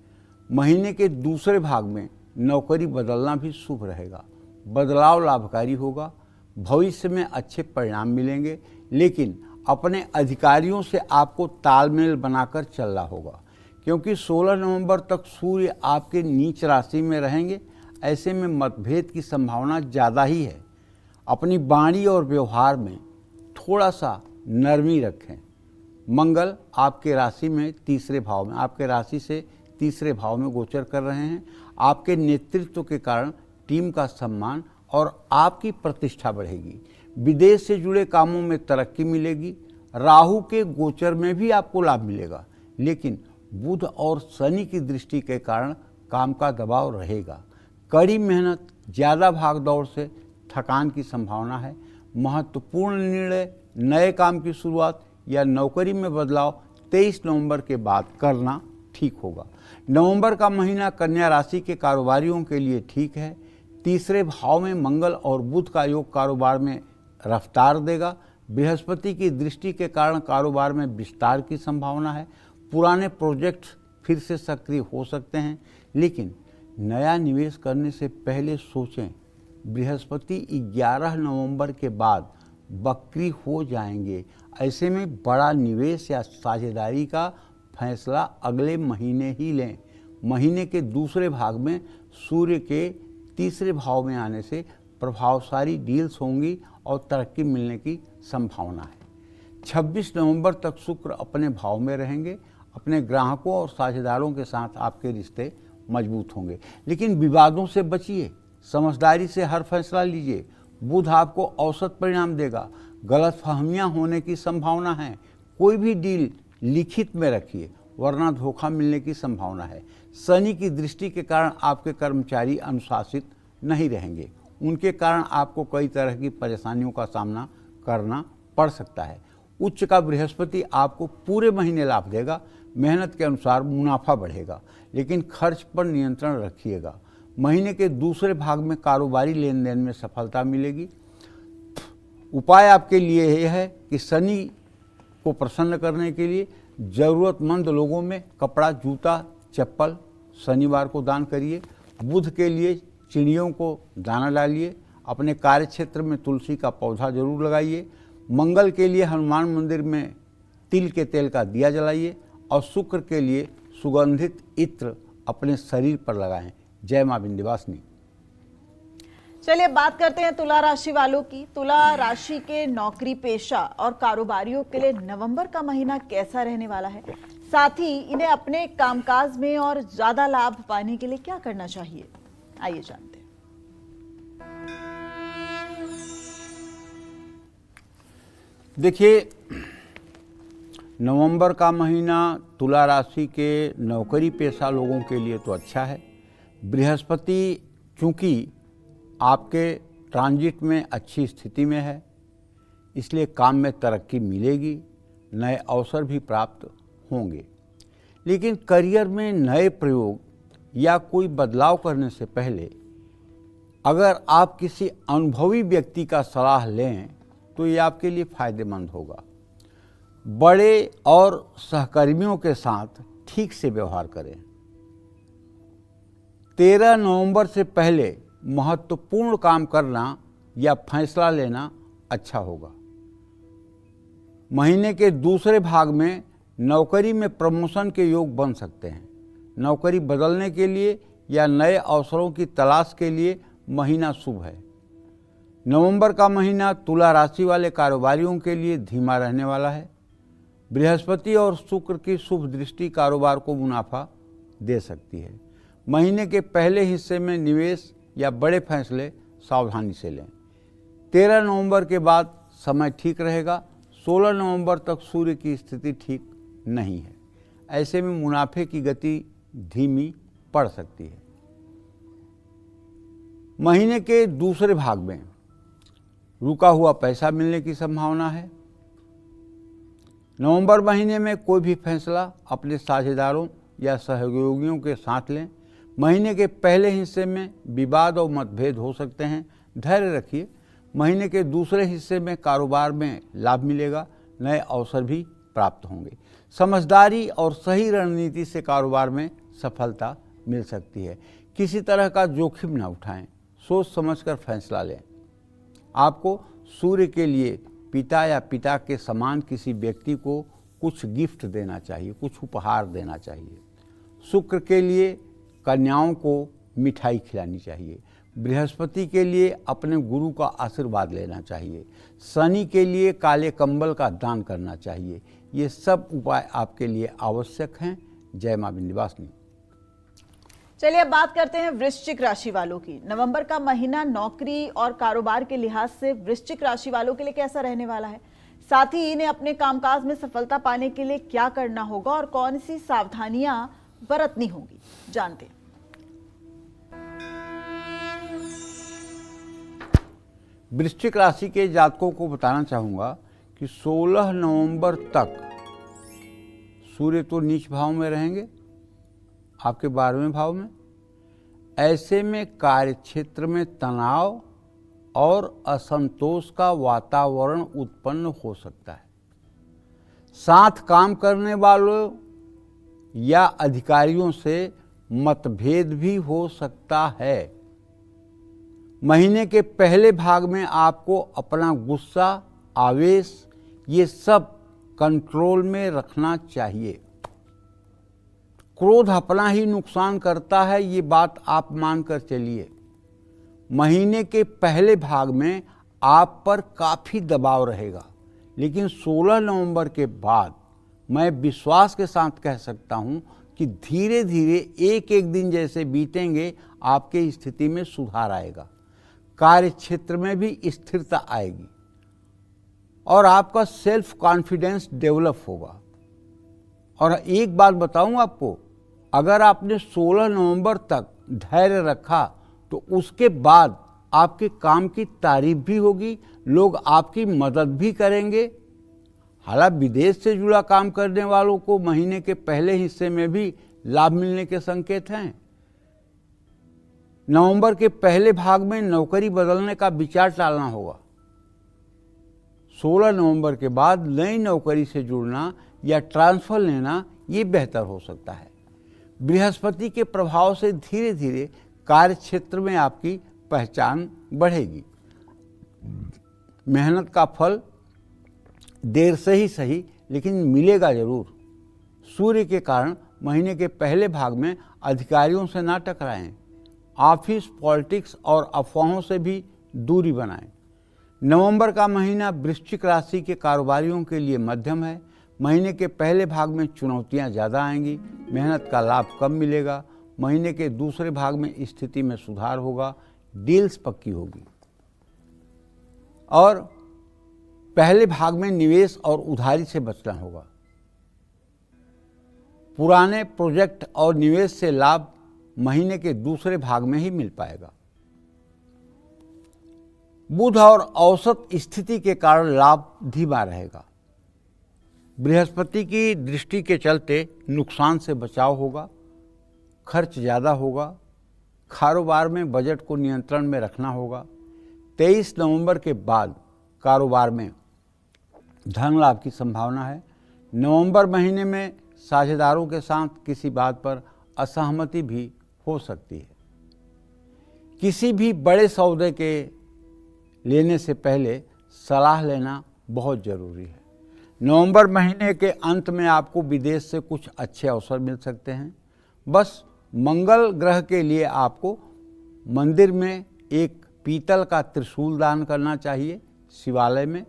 महीने के दूसरे भाग में नौकरी बदलना भी शुभ रहेगा। बदलाव लाभकारी होगा। भविष्य में अच्छे परिणाम मिलेंगे, लेकिन अपने अधिकारियों से आपको तालमेल बनाकर चलना होगा, क्योंकि 16 नवंबर तक सूर्य आपके नीच राशि में रहेंगे। ऐसे में मतभेद की संभावना ज़्यादा ही है। अपनी वाणी और व्यवहार में थोड़ा सा नरमी रखें। मंगल आपके राशि में तीसरे भाव में, आपके राशि से तीसरे भाव में गोचर कर रहे हैं। आपके नेतृत्व के कारण टीम का सम्मान और आपकी प्रतिष्ठा बढ़ेगी। विदेश से जुड़े कामों में तरक्की मिलेगी। राहु के गोचर में भी आपको लाभ मिलेगा, लेकिन बुध और शनि की दृष्टि के कारण काम का दबाव रहेगा। कड़ी मेहनत, ज़्यादा भागदौड़ से थकान की संभावना है। महत्वपूर्ण निर्णय, नए काम की शुरुआत या नौकरी में बदलाव 23 नवंबर के बाद करना ठीक होगा। नवंबर का महीना कन्या राशि के कारोबारियों के लिए ठीक है। तीसरे भाव में मंगल और बुध का योग कारोबार में रफ्तार देगा। बृहस्पति की दृष्टि के कारण कारोबार में विस्तार की संभावना है। पुराने प्रोजेक्ट फिर से सक्रिय हो सकते हैं, लेकिन नया निवेश करने से पहले सोचें। बृहस्पति 11 नवंबर के बाद वक्री हो जाएंगे। ऐसे में बड़ा निवेश या साझेदारी का फैसला अगले महीने ही लें। महीने के दूसरे भाग में सूर्य के तीसरे भाव में आने से प्रभावशाली डील्स होंगी और तरक्की मिलने की संभावना है। 26 नवंबर तक शुक्र अपने भाव में रहेंगे। अपने ग्राहकों और साझेदारों के साथ आपके रिश्ते मजबूत होंगे, लेकिन विवादों से बचिए। समझदारी से हर फैसला लीजिए। बुध आपको औसत परिणाम देगा। गलतफहमियां होने की संभावना है। कोई भी डील लिखित में रखिए, वरना धोखा मिलने की संभावना है। शनि की दृष्टि के कारण आपके कर्मचारी अनुशासित नहीं रहेंगे। उनके कारण आपको कई तरह की परेशानियों का सामना करना पड़ सकता है। उच्च का बृहस्पति आपको पूरे महीने लाभ देगा। मेहनत के अनुसार मुनाफा बढ़ेगा, लेकिन खर्च पर नियंत्रण रखिएगा। महीने के दूसरे भाग में कारोबारी लेन देन में सफलता मिलेगी। उपाय आपके लिए यह है कि शनि को प्रसन्न करने के लिए ज़रूरतमंद लोगों में कपड़ा, जूता, चप्पल शनिवार को दान करिए। बुध के लिए चिड़ियों को दाना डालिए। अपने कार्य क्षेत्र में तुलसी का पौधा जरूर लगाइए। मंगल के लिए हनुमान मंदिर में तिल के तेल का दिया जलाइए और शुक्र के लिए सुगंधित इत्र अपने शरीर पर लगाएं। जय मां विंध्यवासिनी। चलिए बात करते हैं तुला राशि वालों की। तुला राशि के नौकरी पेशा और कारोबारियों के लिए नवंबर का महीना कैसा रहने वाला है, साथ ही इन्हें अपने कामकाज में और ज्यादा लाभ पाने के लिए क्या करना चाहिए, आइए जानते हैं। देखिए, नवंबर का महीना तुला राशि के नौकरी पेशा लोगों के लिए तो अच्छा है। बृहस्पति चूंकि आपके ट्रांजिट में अच्छी स्थिति में है, इसलिए काम में तरक्की मिलेगी, नए अवसर भी प्राप्त होंगे। लेकिन करियर में नए प्रयोग या कोई बदलाव करने से पहले अगर आप किसी अनुभवी व्यक्ति का सलाह लें तो ये आपके लिए फायदेमंद होगा। बड़े और सहकर्मियों के साथ ठीक से व्यवहार करें। 13 नवंबर से पहले महत्वपूर्ण काम करना या फैसला लेना अच्छा होगा। महीने के दूसरे भाग में नौकरी में प्रमोशन के योग बन सकते हैं। नौकरी बदलने के लिए या नए अवसरों की तलाश के लिए महीना शुभ है। नवंबर का महीना तुला राशि वाले कारोबारियों के लिए धीमा रहने वाला है। बृहस्पति और शुक्र की शुभ दृष्टि कारोबार को मुनाफा दे सकती है। महीने के पहले हिस्से में निवेश या बड़े फैसले सावधानी से लें। 13 नवंबर के बाद समय ठीक रहेगा। 16 नवंबर तक सूर्य की स्थिति ठीक नहीं है। ऐसे में मुनाफे की गति धीमी पड़ सकती है। महीने के दूसरे भाग में रुका हुआ पैसा मिलने की संभावना है। नवंबर महीने में कोई भी फैसला अपने साझेदारों या सहयोगियों के साथ लें। महीने के पहले हिस्से में विवाद और मतभेद हो सकते हैं, धैर्य रखिए। महीने के दूसरे हिस्से में कारोबार में लाभ मिलेगा, नए अवसर भी प्राप्त होंगे। समझदारी और सही रणनीति से कारोबार में सफलता मिल सकती है। किसी तरह का जोखिम न उठाएं, सोच समझकर फैसला लें। आपको सूर्य के लिए पिता या पिता के समान किसी व्यक्ति को कुछ गिफ्ट देना चाहिए, कुछ उपहार देना चाहिए। शुक्र के लिए कन्याओं को मिठाई खिलानी चाहिए। बृहस्पति के लिए अपने गुरु का आशीर्वाद लेना चाहिए। शनि के लिए काले कंबल का दान करना चाहिए। ये सब उपाय आपके लिए आवश्यक हैं। जय मां विंध्यवासिनी। चलिए अब बात करते हैं वृश्चिक राशि वालों की। नवंबर का महीना नौकरी और कारोबार के लिहाज से वृश्चिक राशि वालों के लिए कैसा रहने वाला है, साथ ही इन्हें अपने कामकाज में सफलता पाने के लिए क्या करना होगा और कौन सी सावधानियां बरतनी होगी, जानते हैं। वृश्चिक राशि के जातकों को बताना चाहूँगा कि 16 नवंबर तक सूर्य तो नीच भाव में रहेंगे, आपके 12वें भाव में। ऐसे में कार्य क्षेत्र में तनाव और असंतोष का वातावरण उत्पन्न हो सकता है। साथ काम करने वालों या अधिकारियों से मतभेद भी हो सकता है। महीने के पहले भाग में आपको अपना गुस्सा, आवेश ये सब कंट्रोल में रखना चाहिए। क्रोध अपना ही नुकसान करता है, ये बात आप मानकर चलिए। महीने के पहले भाग में आप पर काफ़ी दबाव रहेगा, लेकिन 16 नवंबर के बाद मैं विश्वास के साथ कह सकता हूं कि धीरे धीरे एक एक दिन जैसे बीतेंगे आपके स्थिति में सुधार आएगा, कार्य क्षेत्र में भी स्थिरता आएगी और आपका सेल्फ कॉन्फिडेंस डेवलप होगा। और एक बात बताऊं आपको, अगर आपने 16 नवंबर तक धैर्य रखा तो उसके बाद आपके काम की तारीफ भी होगी, लोग आपकी मदद भी करेंगे। हालांकि विदेश से जुड़ा काम करने वालों को महीने के पहले हिस्से में भी लाभ मिलने के संकेत हैं। नवंबर के पहले भाग में नौकरी बदलने का विचार टालना होगा। 16 नवंबर के बाद नई नौकरी से जुड़ना या ट्रांसफर लेना ये बेहतर हो सकता है। बृहस्पति के प्रभाव से धीरे धीरे कार्य क्षेत्र में आपकी पहचान बढ़ेगी। मेहनत का फल देर से ही सही लेकिन मिलेगा जरूर। सूर्य के कारण महीने के पहले भाग में अधिकारियों से ना टकराएं। ऑफिस, पॉलिटिक्स और अफवाहों से भी दूरी बनाएं। नवंबर का महीना वृश्चिक राशि के कारोबारियों के लिए मध्यम है। महीने के पहले भाग में चुनौतियां ज़्यादा आएंगी, मेहनत का लाभ कम मिलेगा। महीने के दूसरे भाग में स्थिति में सुधार होगा, डील्स पक्की होगी। और पहले भाग में निवेश और उधारी से बचना होगा। पुराने प्रोजेक्ट और निवेश से लाभ महीने के दूसरे भाग में ही मिल पाएगा। बुध और औसत स्थिति के कारण लाभ धीमा रहेगा। बृहस्पति की दृष्टि के चलते नुकसान से बचाव होगा, खर्च ज़्यादा होगा। कारोबार में बजट को नियंत्रण में रखना होगा। 23 नवंबर के बाद कारोबार में धन लाभ की संभावना है। नवंबर महीने में साझेदारों के साथ किसी बात पर असहमति भी हो सकती है। किसी भी बड़े सौदे के लेने से पहले सलाह लेना बहुत ज़रूरी है। नवंबर महीने के अंत में आपको विदेश से कुछ अच्छे अवसर मिल सकते हैं। बस मंगल ग्रह के लिए आपको मंदिर में एक पीतल का त्रिशूल दान करना चाहिए शिवालय में,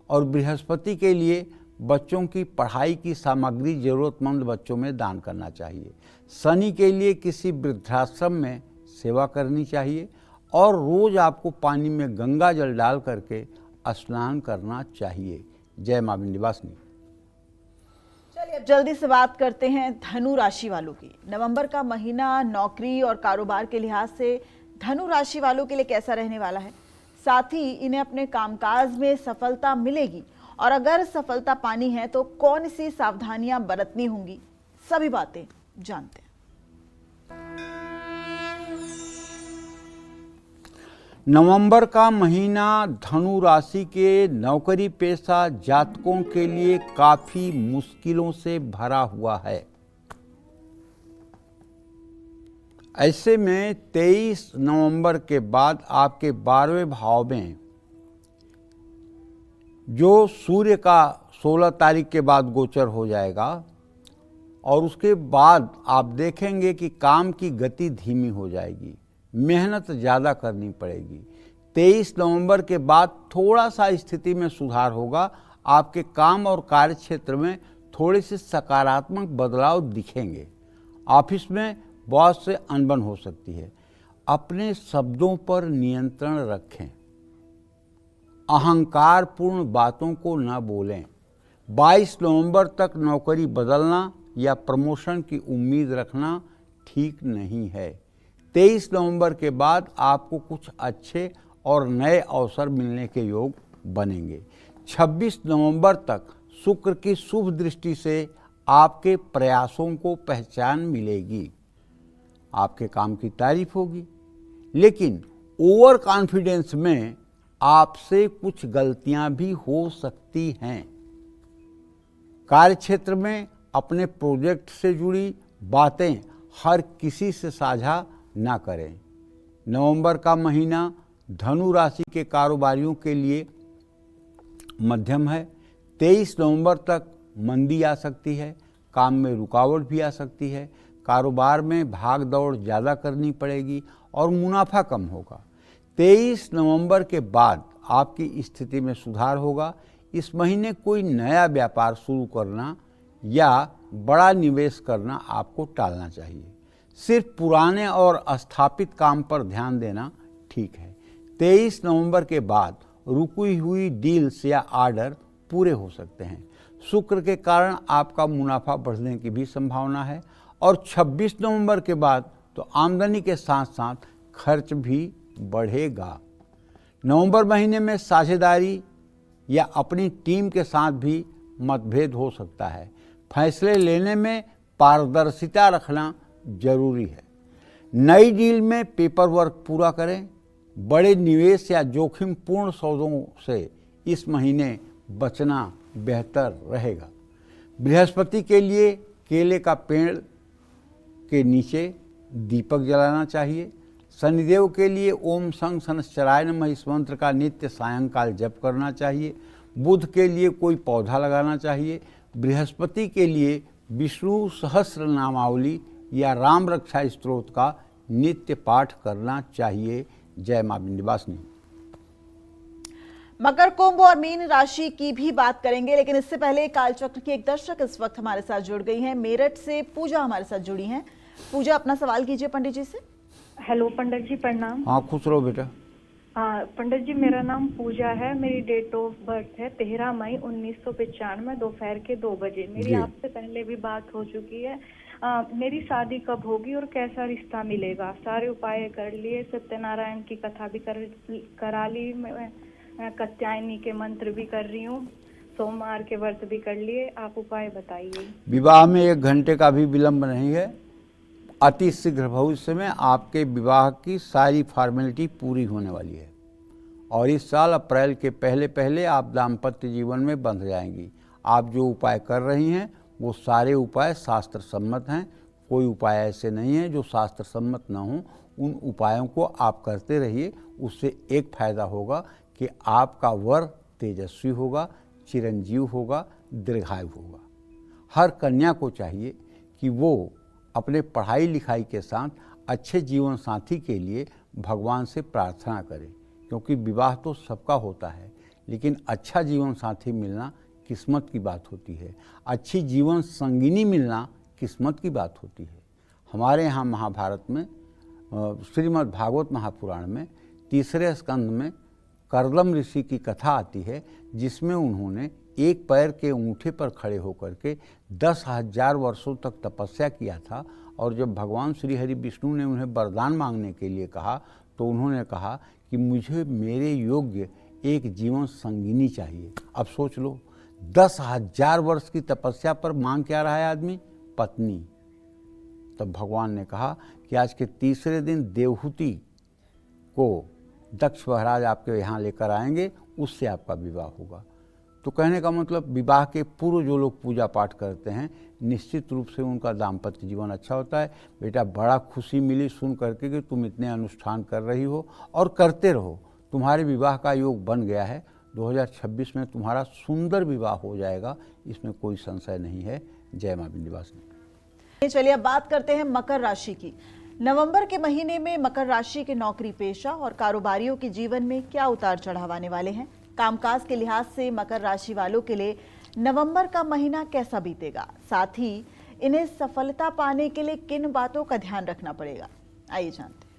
और बृहस्पति के लिए बच्चों की पढ़ाई की सामग्री ज़रूरतमंद बच्चों में दान करना चाहिए। शनि के लिए किसी वृद्धाश्रम में सेवा करनी चाहिए और रोज़ आपको पानी में गंगा जल डाल करके स्नान करना चाहिए। जय मां विंध्यवासिनी। चलिए अब जल्दी से बात करते हैं धनु राशि वालों की। नवंबर का महीना नौकरी और कारोबार के लिहाज से धनु राशि वालों के लिए कैसा रहने वाला है, साथ ही इन्हें अपने कामकाज में सफलता मिलेगी और अगर सफलता पानी है तो कौन सी सावधानियां बरतनी होंगी, सभी बातें जानते हैं। नवंबर का महीना धनु राशि के नौकरी पेशा जातकों के लिए काफी मुश्किलों से भरा हुआ है। ऐसे में 23 नवंबर के बाद आपके 12वें भाव में जो सूर्य का 16 तारीख के बाद गोचर हो जाएगा और उसके बाद आप देखेंगे कि काम की गति धीमी हो जाएगी, मेहनत ज़्यादा करनी पड़ेगी। 23 नवंबर के बाद थोड़ा सा स्थिति में सुधार होगा। आपके काम और कार्य क्षेत्र में थोड़े से सकारात्मक बदलाव दिखेंगे। ऑफिस में बॉस से अनबन हो सकती है। अपने शब्दों पर नियंत्रण रखें, अहंकारपूर्ण बातों को न बोलें। 22 नवंबर तक नौकरी बदलना या प्रमोशन की उम्मीद रखना ठीक नहीं है। 23 नवंबर के बाद आपको कुछ अच्छे और नए अवसर मिलने के योग बनेंगे। 26 नवंबर तक शुक्र की शुभ दृष्टि से आपके प्रयासों को पहचान मिलेगी, आपके काम की तारीफ होगी, लेकिन ओवर कॉन्फिडेंस में आपसे कुछ गलतियां भी हो सकती हैं। कार्य क्षेत्र में अपने प्रोजेक्ट से जुड़ी बातें हर किसी से साझा ना करें। नवंबर का महीना धनु राशि के कारोबारियों के लिए मध्यम है। 23 नवंबर तक मंदी आ सकती है, काम में रुकावट भी आ सकती है, कारोबार में भाग दौड़ ज़्यादा करनी पड़ेगी और मुनाफा कम होगा। 23 नवंबर के बाद आपकी स्थिति में सुधार होगा। इस महीने कोई नया व्यापार शुरू करना या बड़ा निवेश करना आपको टालना चाहिए। सिर्फ पुराने और स्थापित काम पर ध्यान देना ठीक है। 23 नवंबर के बाद रुकी हुई डील्स या आर्डर पूरे हो सकते हैं। शुक्र के कारण आपका मुनाफा बढ़ने की भी संभावना है और 26 नवंबर के बाद तो आमदनी के साथ साथ खर्च भी बढ़ेगा। नवंबर महीने में साझेदारी या अपनी टीम के साथ भी मतभेद हो सकता है। फैसले लेने में पारदर्शिता रखना जरूरी है। नई डील में पेपर वर्क पूरा करें। बड़े निवेश या जोखिम पूर्ण सौदों से इस महीने बचना बेहतर रहेगा। बृहस्पति के लिए केले का पेड़ के नीचे दीपक जलाना चाहिए। शनिदेव के लिए ओम संग शनश्चराय नमः इस मंत्र का नित्य सायंकाल जप करना चाहिए। बुध के लिए कोई पौधा लगाना चाहिए। बृहस्पति के लिए विष्णु सहस्र नामावली या राम रक्षा स्तोत्र का नित्य पाठ करना चाहिए। जय मां विंध्यवासिनी। मकर, कुंभ और मीन राशि की भी बात करेंगे, लेकिन इससे पहले कालचक्र की एक दर्शक इस वक्त हमारे साथ जुड़ गई हैं। मेरठ से पूजा हमारे साथ जुड़ी हैं। पूजा, अपना सवाल कीजिए पंडित जी से। हेलो पंडित जी, प्रणाम। हाँ, खुश रहो बेटा। हाँ पंडित जी, मेरा नाम पूजा है। मेरी डेट ऑफ बर्थ है 13 मई 1995 दोपहर के 2 बजे। मेरी आपसे पहले भी बात हो चुकी है। मेरी शादी कब होगी और कैसा रिश्ता मिलेगा? सारे उपाय कर लिए, सत्यनारायण की कथा भी करा ली, मैं कात्यायनी के मंत्र भी कर रही हूँ, सोमवार के व्रत भी कर लिए। आप उपाय बताइए। विवाह में 1 घंटे का भी विलंब नहीं है। अति शीघ्र भविष्य में आपके विवाह की सारी फॉर्मेलिटी पूरी होने वाली है और इस साल अप्रैल के पहले पहले आप दाम्पत्य जीवन में बंध जाएंगी। आप जो उपाय कर रही हैं वो सारे उपाय शास्त्र सम्मत हैं। कोई उपाय ऐसे नहीं है जो शास्त्र सम्मत ना हो। उन उपायों को आप करते रहिए। उससे एक फायदा होगा कि आपका वर तेजस्वी होगा, चिरंजीव होगा, दीर्घायु होगा। हर कन्या को चाहिए कि वो अपने पढ़ाई लिखाई के साथ अच्छे जीवन साथी के लिए भगवान से प्रार्थना करें, क्योंकि विवाह तो सबका होता है, लेकिन अच्छा जीवन साथी मिलना किस्मत की बात होती है। अच्छी जीवन संगिनी मिलना किस्मत की बात होती है। हमारे यहाँ महाभारत में श्रीमद् भागवत महापुराण में 3रे स्कंद में कर्दम ऋषि की कथा आती है, जिसमें उन्होंने एक पैर के अंगूठे पर खड़े होकर के 10,000 वर्षों तक तपस्या किया था और जब भगवान श्री हरि विष्णु ने उन्हें वरदान मांगने के लिए कहा तो उन्होंने कहा कि मुझे मेरे योग्य एक जीवन संगिनी चाहिए। अब सोच लो, 10,000 वर्ष की तपस्या पर मांग क्या रहा है आदमी? पत्नी। तब भगवान ने कहा कि आज के 3रे दिन देवहूति को दक्ष महाराज आपके यहाँ लेकर आएंगे, उससे आपका विवाह होगा। तो कहने का मतलब विवाह के पूर्व जो लोग पूजा पाठ करते हैं निश्चित रूप से उनका दाम्पत्य जीवन अच्छा होता है। बेटा, बड़ा खुशी मिली सुन करके कि तुम इतने अनुष्ठान कर रही हो और करते रहो। तुम्हारे विवाह का योग बन गया है। 2026 में तुम्हारा सुंदर विवाह हो जाएगा, इसमें कोई संशय नहीं है। जय मां विंध्यवासिनी। चलिए अब बात करते हैं मकर राशि की। नवंबर के महीने में मकर राशि के नौकरी पेशा और कारोबारियों के जीवन में क्या उतार चढ़ाव आने वाले हैं? कामकाज के लिहाज से मकर राशि वालों के लिए नवंबर का महीना कैसा बीतेगा? साथ ही इन्हें सफलता पाने के लिए किन बातों का ध्यान रखना पड़ेगा? आइए जानते हैं।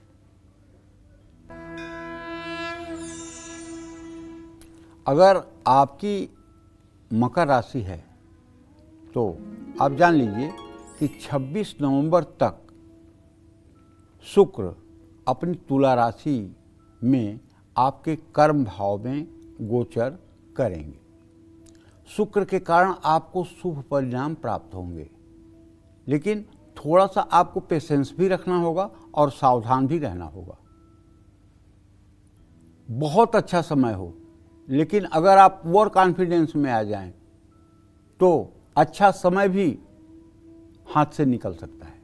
अगर आपकी मकर राशि है तो आप जान लीजिए कि 26 नवंबर तक शुक्र अपनी तुला राशि में आपके कर्म भाव में गोचर करेंगे। शुक्र के कारण आपको शुभ परिणाम प्राप्त होंगे, लेकिन थोड़ा सा आपको पेशेंस भी रखना होगा और सावधान भी रहना होगा। बहुत अच्छा समय हो, लेकिन अगर आप ओवर कॉन्फिडेंस में आ जाएं तो अच्छा समय भी हाथ से निकल सकता है।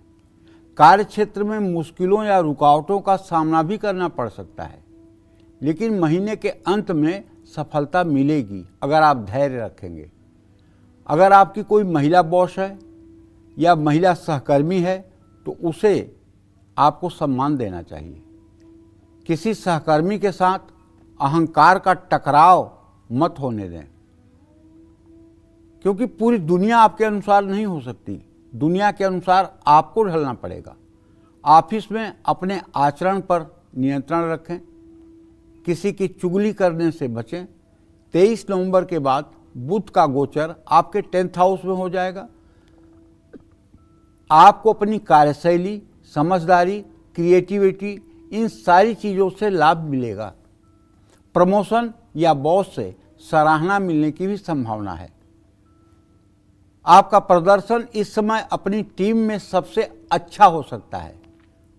कार्य क्षेत्र में मुश्किलों या रुकावटों का सामना भी करना पड़ सकता है, लेकिन महीने के अंत में सफलता मिलेगी अगर आप धैर्य रखेंगे। अगर आपकी कोई महिला बॉस है या महिला सहकर्मी है तो उसे आपको सम्मान देना चाहिए। किसी सहकर्मी के साथ अहंकार का टकराव मत होने दें, क्योंकि पूरी दुनिया आपके अनुसार नहीं हो सकती। दुनिया के अनुसार आपको ढलना पड़ेगा। ऑफिस में अपने आचरण पर नियंत्रण रखें, किसी की चुगली करने से बचें। 23 नवंबर के बाद बुध का गोचर आपके 10th हाउस में हो जाएगा। आपको अपनी कार्यशैली, समझदारी, क्रिएटिविटी, इन सारी चीज़ों से लाभ मिलेगा। प्रमोशन या बॉस से सराहना मिलने की भी संभावना है। आपका प्रदर्शन इस समय अपनी टीम में सबसे अच्छा हो सकता है।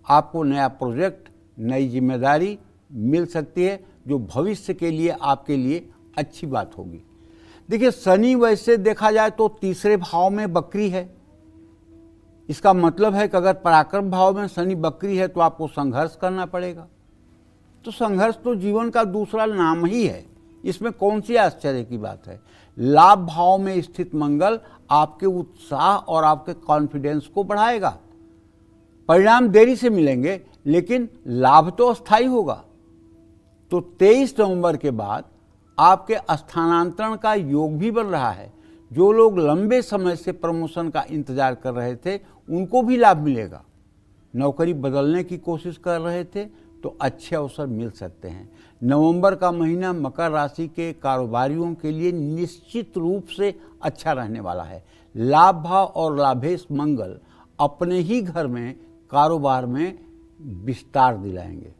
आपको नया प्रोजेक्ट, नई जिम्मेदारी मिल सकती है जो भविष्य के लिए आपके लिए अच्छी बात होगी। देखिए, शनि वैसे देखा जाए तो तीसरे भाव में बकरी है। इसका मतलब है कि अगर पराक्रम भाव में शनि बकरी है तो आपको संघर्ष करना पड़ेगा। तो संघर्ष तो जीवन का दूसरा नाम ही है, इसमें कौन सी आश्चर्य की बात है। लाभ भाव में स्थित मंगल आपके उत्साह और आपके कॉन्फिडेंस को बढ़ाएगा। परिणाम देरी से मिलेंगे, लेकिन लाभ तो अस्थायी होगा। तो 23 नवंबर के बाद आपके स्थानांतरण का योग भी बन रहा है। जो लोग लंबे समय से प्रमोशन का इंतजार कर रहे थे उनको भी लाभ मिलेगा। नौकरी बदलने की कोशिश कर रहे थे तो अच्छे अवसर मिल सकते हैं। नवंबर का महीना मकर राशि के कारोबारियों के लिए निश्चित रूप से अच्छा रहने वाला है। लाभ भाव और लाभेश मंगल अपने ही घर में कारोबार में विस्तार दिलाएंगे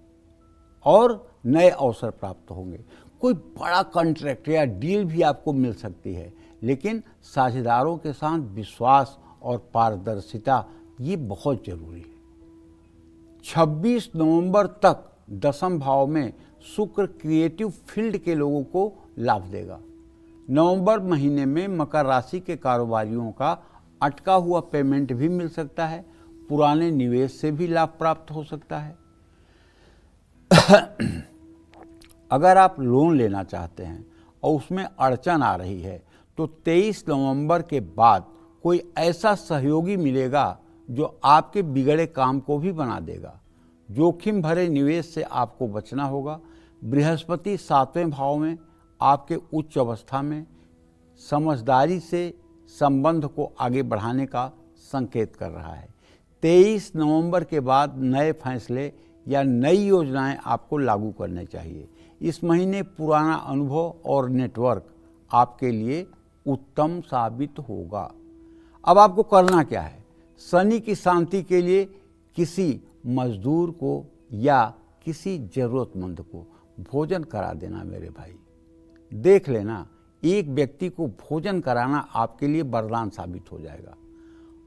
और नए अवसर प्राप्त होंगे। कोई बड़ा कॉन्ट्रैक्ट या डील भी आपको मिल सकती है, लेकिन साझेदारों के साथ विश्वास और पारदर्शिता ये बहुत जरूरी है। 26 नवंबर तक 10वें भाव में शुक्र क्रिएटिव फील्ड के लोगों को लाभ देगा। नवंबर महीने में मकर राशि के कारोबारियों का अटका हुआ पेमेंट भी मिल सकता है। पुराने निवेश से भी लाभ प्राप्त हो सकता है। अगर आप लोन लेना चाहते हैं और उसमें अड़चन आ रही है तो 23 नवंबर के बाद कोई ऐसा सहयोगी मिलेगा जो आपके बिगड़े काम को भी बना देगा। जोखिम भरे निवेश से आपको बचना होगा। बृहस्पति 7वें भाव में आपके उच्च अवस्था में समझदारी से संबंध को आगे बढ़ाने का संकेत कर रहा है। 23 नवंबर के बाद नए फैसले या नई योजनाएं आपको लागू करने चाहिए। इस महीने पुराना अनुभव और नेटवर्क आपके लिए उत्तम साबित होगा। अब आपको करना क्या है? शनि की शांति के लिए किसी मजदूर को या किसी जरूरतमंद को भोजन करा देना मेरे भाई। देख लेना, एक व्यक्ति को भोजन कराना आपके लिए वरदान साबित हो जाएगा।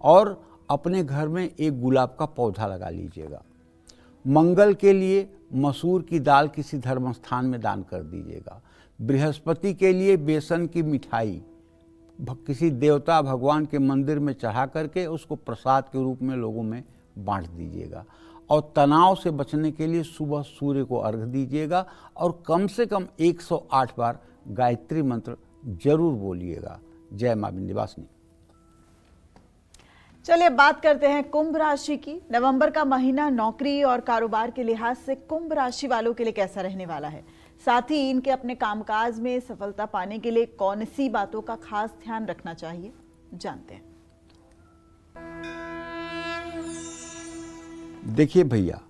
और अपने घर में एक गुलाब का पौधा लगा लीजिएगा। मंगल के लिए मसूर की दाल किसी धर्म स्थान में दान कर दीजिएगा। बृहस्पति के लिए बेसन की मिठाई किसी देवता भगवान के मंदिर में चढ़ा करके उसको प्रसाद के रूप में लोगों में बांट दीजिएगा। और तनाव से बचने के लिए सुबह सूर्य को अर्घ दीजिएगा और कम से कम 108 बार गायत्री मंत्र जरूर बोलिएगा। जय मां विंध्यवासिनी। चलिए बात करते हैं कुंभ राशि की। नवंबर का महीना नौकरी और कारोबार के लिहाज से कुंभ राशि वालों के लिए कैसा रहने वाला है, साथ ही इनके अपने कामकाज में सफलता पाने के लिए कौन सी बातों का खास ध्यान रखना चाहिए, जानते हैं। देखिए भैया,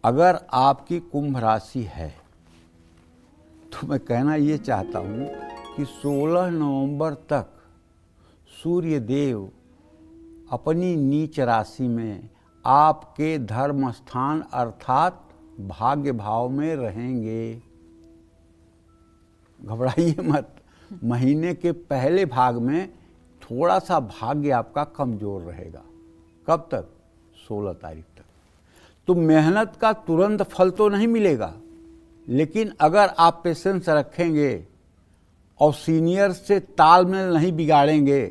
अगर आपकी कुंभ राशि है तो मैं कहना ये चाहता हूँ कि 16 नवंबर तक सूर्य देव अपनी नीच राशि में आपके धर्म स्थान अर्थात भाग्य भाव में रहेंगे। घबराइए मत। महीने के पहले भाग में थोड़ा सा भाग्य आपका कमजोर रहेगा। कब तक? 16 तारीख तक। तो मेहनत का तुरंत फल तो नहीं मिलेगा, लेकिन अगर आप पेशेंस रखेंगे और सीनियर से तालमेल नहीं बिगाड़ेंगे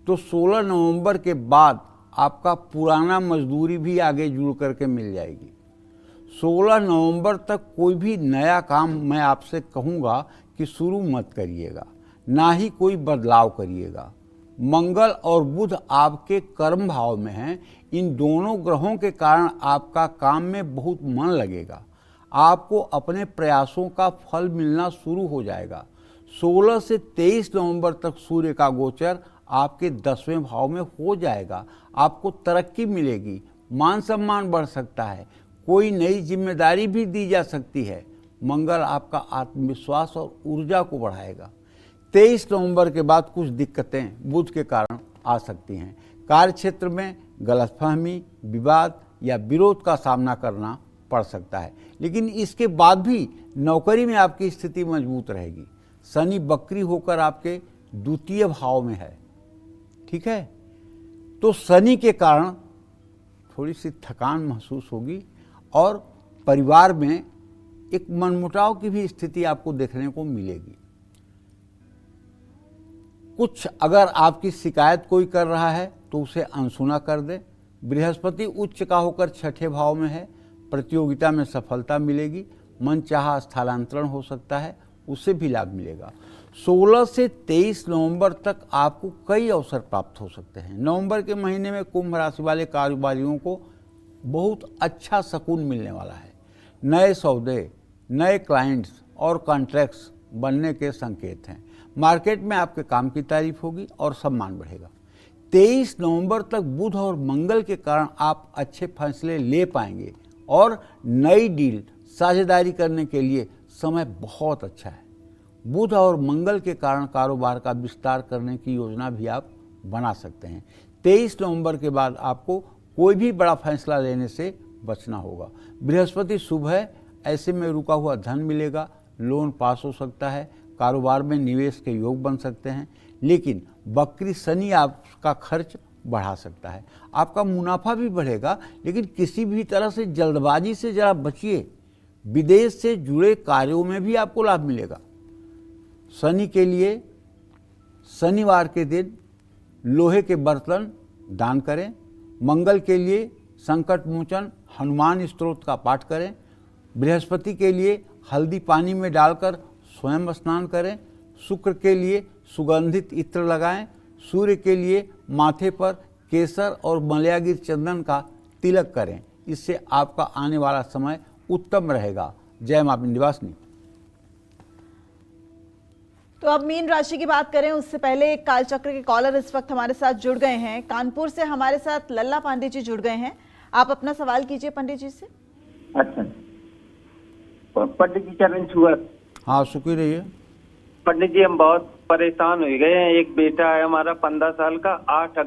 तो 16 नवंबर के बाद आपका पुराना मजदूरी भी आगे जुड़ करके मिल जाएगी। 16 नवंबर तक कोई भी नया काम मैं आपसे कहूँगा कि शुरू मत करिएगा, ना ही कोई बदलाव करिएगा। मंगल और बुध आपके कर्म भाव में हैं। इन दोनों ग्रहों के कारण आपका काम में बहुत मन लगेगा। आपको अपने प्रयासों का फल मिलना शुरू हो जाएगा। 16 से 23 नवंबर तक सूर्य का गोचर आपके 10वें भाव में हो जाएगा। आपको तरक्की मिलेगी, मान सम्मान बढ़ सकता है, कोई नई जिम्मेदारी भी दी जा सकती है। मंगल आपका आत्मविश्वास और ऊर्जा को बढ़ाएगा। 23 नवंबर के बाद कुछ दिक्कतें बुध के कारण आ सकती हैं। कार्य क्षेत्र में गलतफहमी, विवाद या विरोध का सामना करना पड़ सकता है, लेकिन इसके बाद भी नौकरी में आपकी स्थिति मजबूत रहेगी। शनि वक्री होकर आपके द्वितीय भाव में है, ठीक है। तो शनि के कारण थोड़ी सी थकान महसूस होगी और परिवार में एक मनमुटाव की भी स्थिति आपको देखने को मिलेगी। कुछ अगर आपकी शिकायत कोई कर रहा है तो उसे अनसुना कर दे। बृहस्पति उच्च का होकर 6ठे भाव में है, प्रतियोगिता में सफलता मिलेगी। मनचाहा स्थलांतरण हो सकता है, उससे भी लाभ मिलेगा। 16 से 23 नवंबर तक आपको कई अवसर प्राप्त हो सकते हैं। नवंबर के महीने में कुंभ राशि वाले कारोबारियों को बहुत अच्छा सकून मिलने वाला है। नए सौदे, नए क्लाइंट्स और कॉन्ट्रैक्ट्स बनने के संकेत हैं। मार्केट में आपके काम की तारीफ होगी और सम्मान बढ़ेगा। 23 नवंबर तक बुध और मंगल के कारण आप अच्छे फैसले ले पाएंगे और नई डील साझेदारी करने के लिए समय बहुत अच्छा है। बुध और मंगल के कारण कारोबार का विस्तार करने की योजना भी आप बना सकते हैं। 23 नवंबर के बाद आपको कोई भी बड़ा फैसला लेने से बचना होगा। बृहस्पति शुभ है, ऐसे में रुका हुआ धन मिलेगा, लोन पास हो सकता है, कारोबार में निवेश के योग बन सकते हैं। लेकिन वक्री शनि आपका खर्च बढ़ा सकता है। आपका मुनाफा भी बढ़ेगा, लेकिन किसी भी तरह से जल्दबाजी से जरा बचिए। विदेश से जुड़े कार्यों में भी आपको लाभ मिलेगा। शनि के लिए शनिवार के दिन लोहे के बर्तन दान करें। मंगल के लिए संकट मोचन हनुमान स्तोत्र का पाठ करें। बृहस्पति के लिए हल्दी पानी में डालकर स्वयं स्नान करें। शुक्र के लिए सुगंधित इत्र लगाएं। सूर्य के लिए माथे पर केसर और मलयागिर चंदन का तिलक करें। इससे आपका आने वाला समय उत्तम रहेगा। जय मां विंध्यवासिनी। तो अब मीन राशि की बात करें उससे पहले एक कालचक्र के कॉलर इस वक्त हमारे साथ जुड़ गए हैं। कानपुर से हमारे साथ लल्ला पांडे जी जुड़ गए हैं। आप अपना सवाल कीजिए पंडित जी से। अच्छा पंडित जी चरण छुआ। हाँ, सुखी रहिए। पंडित जी हम बहुत परेशान हो गए हैं। एक बेटा है हमारा 15 साल का, 8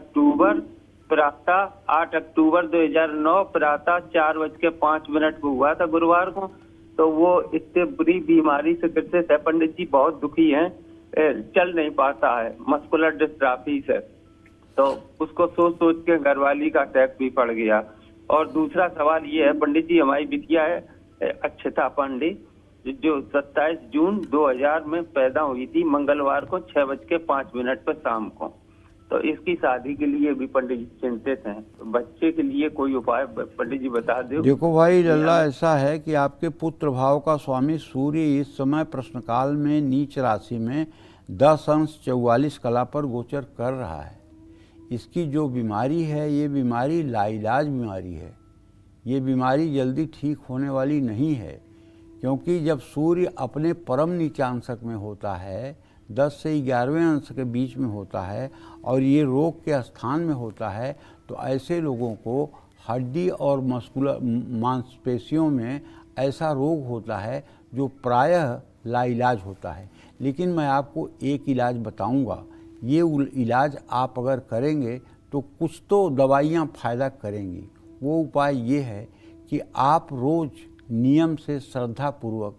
अक्टूबर 2009 प्रातः 4:05 को हुआ था गुरुवार को। तो वो इतने बुरी बीमारी से ग्रसित है पंडित जी, बहुत दुखी हैं, चल नहीं पाता है, मस्कुलर डिस्ट्राफी से। तो उसको सोच सोच के घरवाली का अटैक भी पड़ गया। और दूसरा सवाल ये है पंडित जी, हमारी बिटिया है अक्षता पांडे, जो 27 जून 2000 में पैदा हुई थी, मंगलवार को 6:05 पर शाम को। तो इसकी शादी के लिए भी पंडित जी चिंतित हैं। तो बच्चे के लिए कोई उपाय पंडित जी बता दो। देखो भाई लल्ला, ऐसा है कि आपके पुत्र भाव का स्वामी सूर्य इस समय प्रश्नकाल में नीच राशि में 10 अंश 44 कला पर गोचर कर रहा है। इसकी जो बीमारी है, ये बीमारी लाइलाज बीमारी है। ये बीमारी जल्दी ठीक होने वाली नहीं है, क्योंकि जब सूर्य अपने परम नीचांशक में होता है, 10 से 11वें अंश के बीच में होता है और ये रोग के स्थान में होता है, तो ऐसे लोगों को हड्डी और मस्कुलर मांसपेशियों में ऐसा रोग होता है जो प्रायः लाइलाज होता है। लेकिन मैं आपको एक इलाज बताऊंगा। ये इलाज आप अगर करेंगे तो कुछ तो दवाइयाँ फ़ायदा करेंगी। वो उपाय ये है कि आप रोज़ नियम से श्रद्धापूर्वक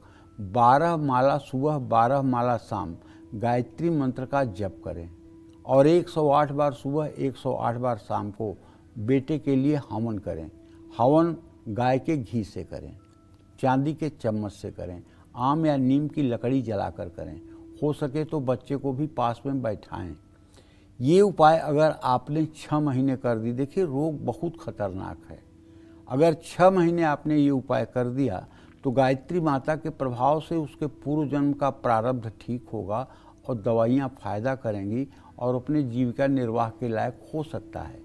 12 माला सुबह 12 माला शाम गायत्री मंत्र का जप करें और 108 बार सुबह 108 बार शाम को बेटे के लिए हवन करें। हवन गाय के घी से करें, चांदी के चम्मच से करें। आम या नीम की लकड़ी जलाकर करें। हो सके तो बच्चे को भी पास में बैठाएं। ये उपाय अगर आपने 6 महीने कर दी, देखिए रोग बहुत खतरनाक है, अगर 6 महीने आपने ये उपाय कर दिया तो गायत्री माता के प्रभाव से उसके पूर्व जन्म का प्रारब्ध ठीक होगा और दवाइयाँ फ़ायदा करेंगी और अपने जीविका निर्वाह के लायक हो सकता है।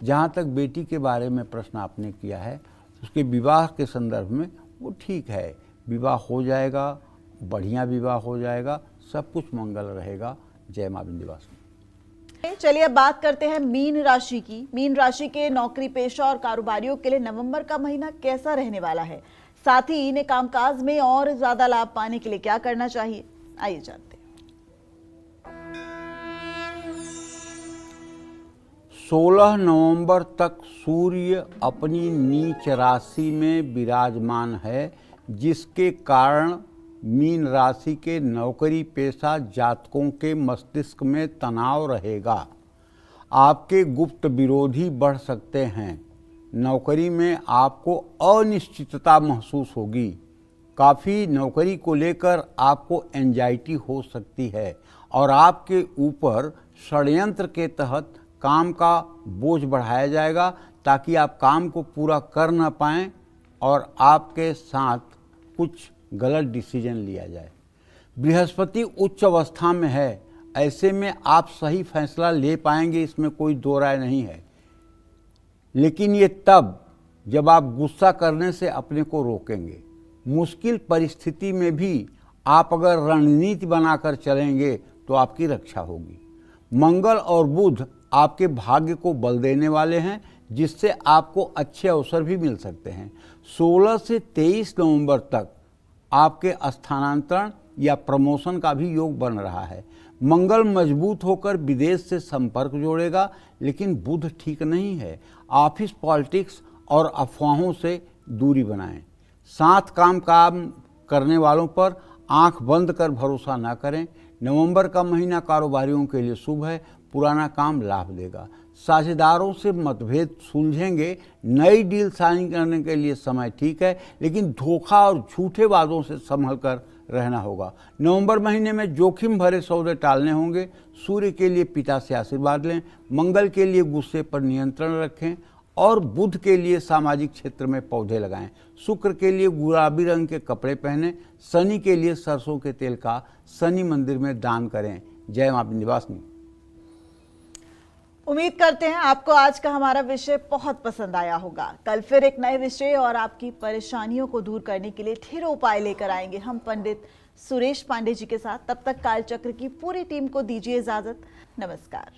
जहाँ तक बेटी के बारे में प्रश्न आपने किया है, उसके विवाह के संदर्भ में वो ठीक है, विवाह हो जाएगा, बढ़िया विवाह हो जाएगा, सब कुछ मंगल रहेगा। जय मां विंध्यवासिनी। चलिए अब बात करते हैं मीन राशि की। मीन राशि के नौकरी पेशा और कारोबारियों के लिए नवंबर का महीना कैसा रहने वाला है, साथ ही इन्हें कामकाज में और ज्यादा लाभ पाने के लिए क्या करना चाहिए, आइए जानते हैं। 16 नवंबर तक सूर्य अपनी नीच राशि में विराजमान है, जिसके कारण मीन राशि के नौकरी पेशा जातकों के मस्तिष्क में तनाव रहेगा। आपके गुप्त विरोधी बढ़ सकते हैं। नौकरी में आपको अनिश्चितता महसूस होगी। काफ़ी नौकरी को लेकर आपको एंजाइटी हो सकती है और आपके ऊपर षड्यंत्र के तहत काम का बोझ बढ़ाया जाएगा ताकि आप काम को पूरा कर न पाएं और आपके साथ कुछ गलत डिसीजन लिया जाए। बृहस्पति उच्च अवस्था में है, ऐसे में आप सही फैसला ले पाएंगे, इसमें कोई दो राय नहीं है, लेकिन ये तब जब आप गुस्सा करने से अपने को रोकेंगे। मुश्किल परिस्थिति में भी आप अगर रणनीति बनाकर चलेंगे तो आपकी रक्षा होगी। मंगल और बुध आपके भाग्य को बल देने वाले हैं, जिससे आपको अच्छे अवसर भी मिल सकते हैं। 16 से 23 नवंबर तक आपके स्थानांतरण या प्रमोशन का भी योग बन रहा है। मंगल मजबूत होकर विदेश से संपर्क जोड़ेगा, लेकिन बुध ठीक नहीं है। ऑफिस पॉलिटिक्स और अफवाहों से दूरी बनाएं। साथ काम करने वालों पर आंख बंद कर भरोसा न करें। नवंबर का महीना कारोबारियों के लिए शुभ है, पुराना काम लाभ देगा। साझेदारों से मतभेद सुलझेंगे। नई डील साइन करने के लिए समय ठीक है, लेकिन धोखा और झूठे वादों से संभल कर रहना होगा। नवंबर महीने में जोखिम भरे सौदे टालने होंगे। सूर्य के लिए पिता से आशीर्वाद लें। मंगल के लिए गुस्से पर नियंत्रण रखें और बुध के लिए सामाजिक क्षेत्र में पौधे लगाएं। शुक्र के लिए गुलाबी रंग के कपड़े पहनें। शनि के लिए सरसों के तेल का शनि मंदिर में दान करें। जय मां विंध्यवासिनी। उम्मीद करते हैं आपको आज का हमारा विषय बहुत पसंद आया होगा। कल फिर एक नए विषय और आपकी परेशानियों को दूर करने के लिए ढेरों उपाय लेकर आएंगे हम पंडित सुरेश पांडे जी के साथ। तब तक कालचक्र की पूरी टीम को दीजिए इजाजत। नमस्कार।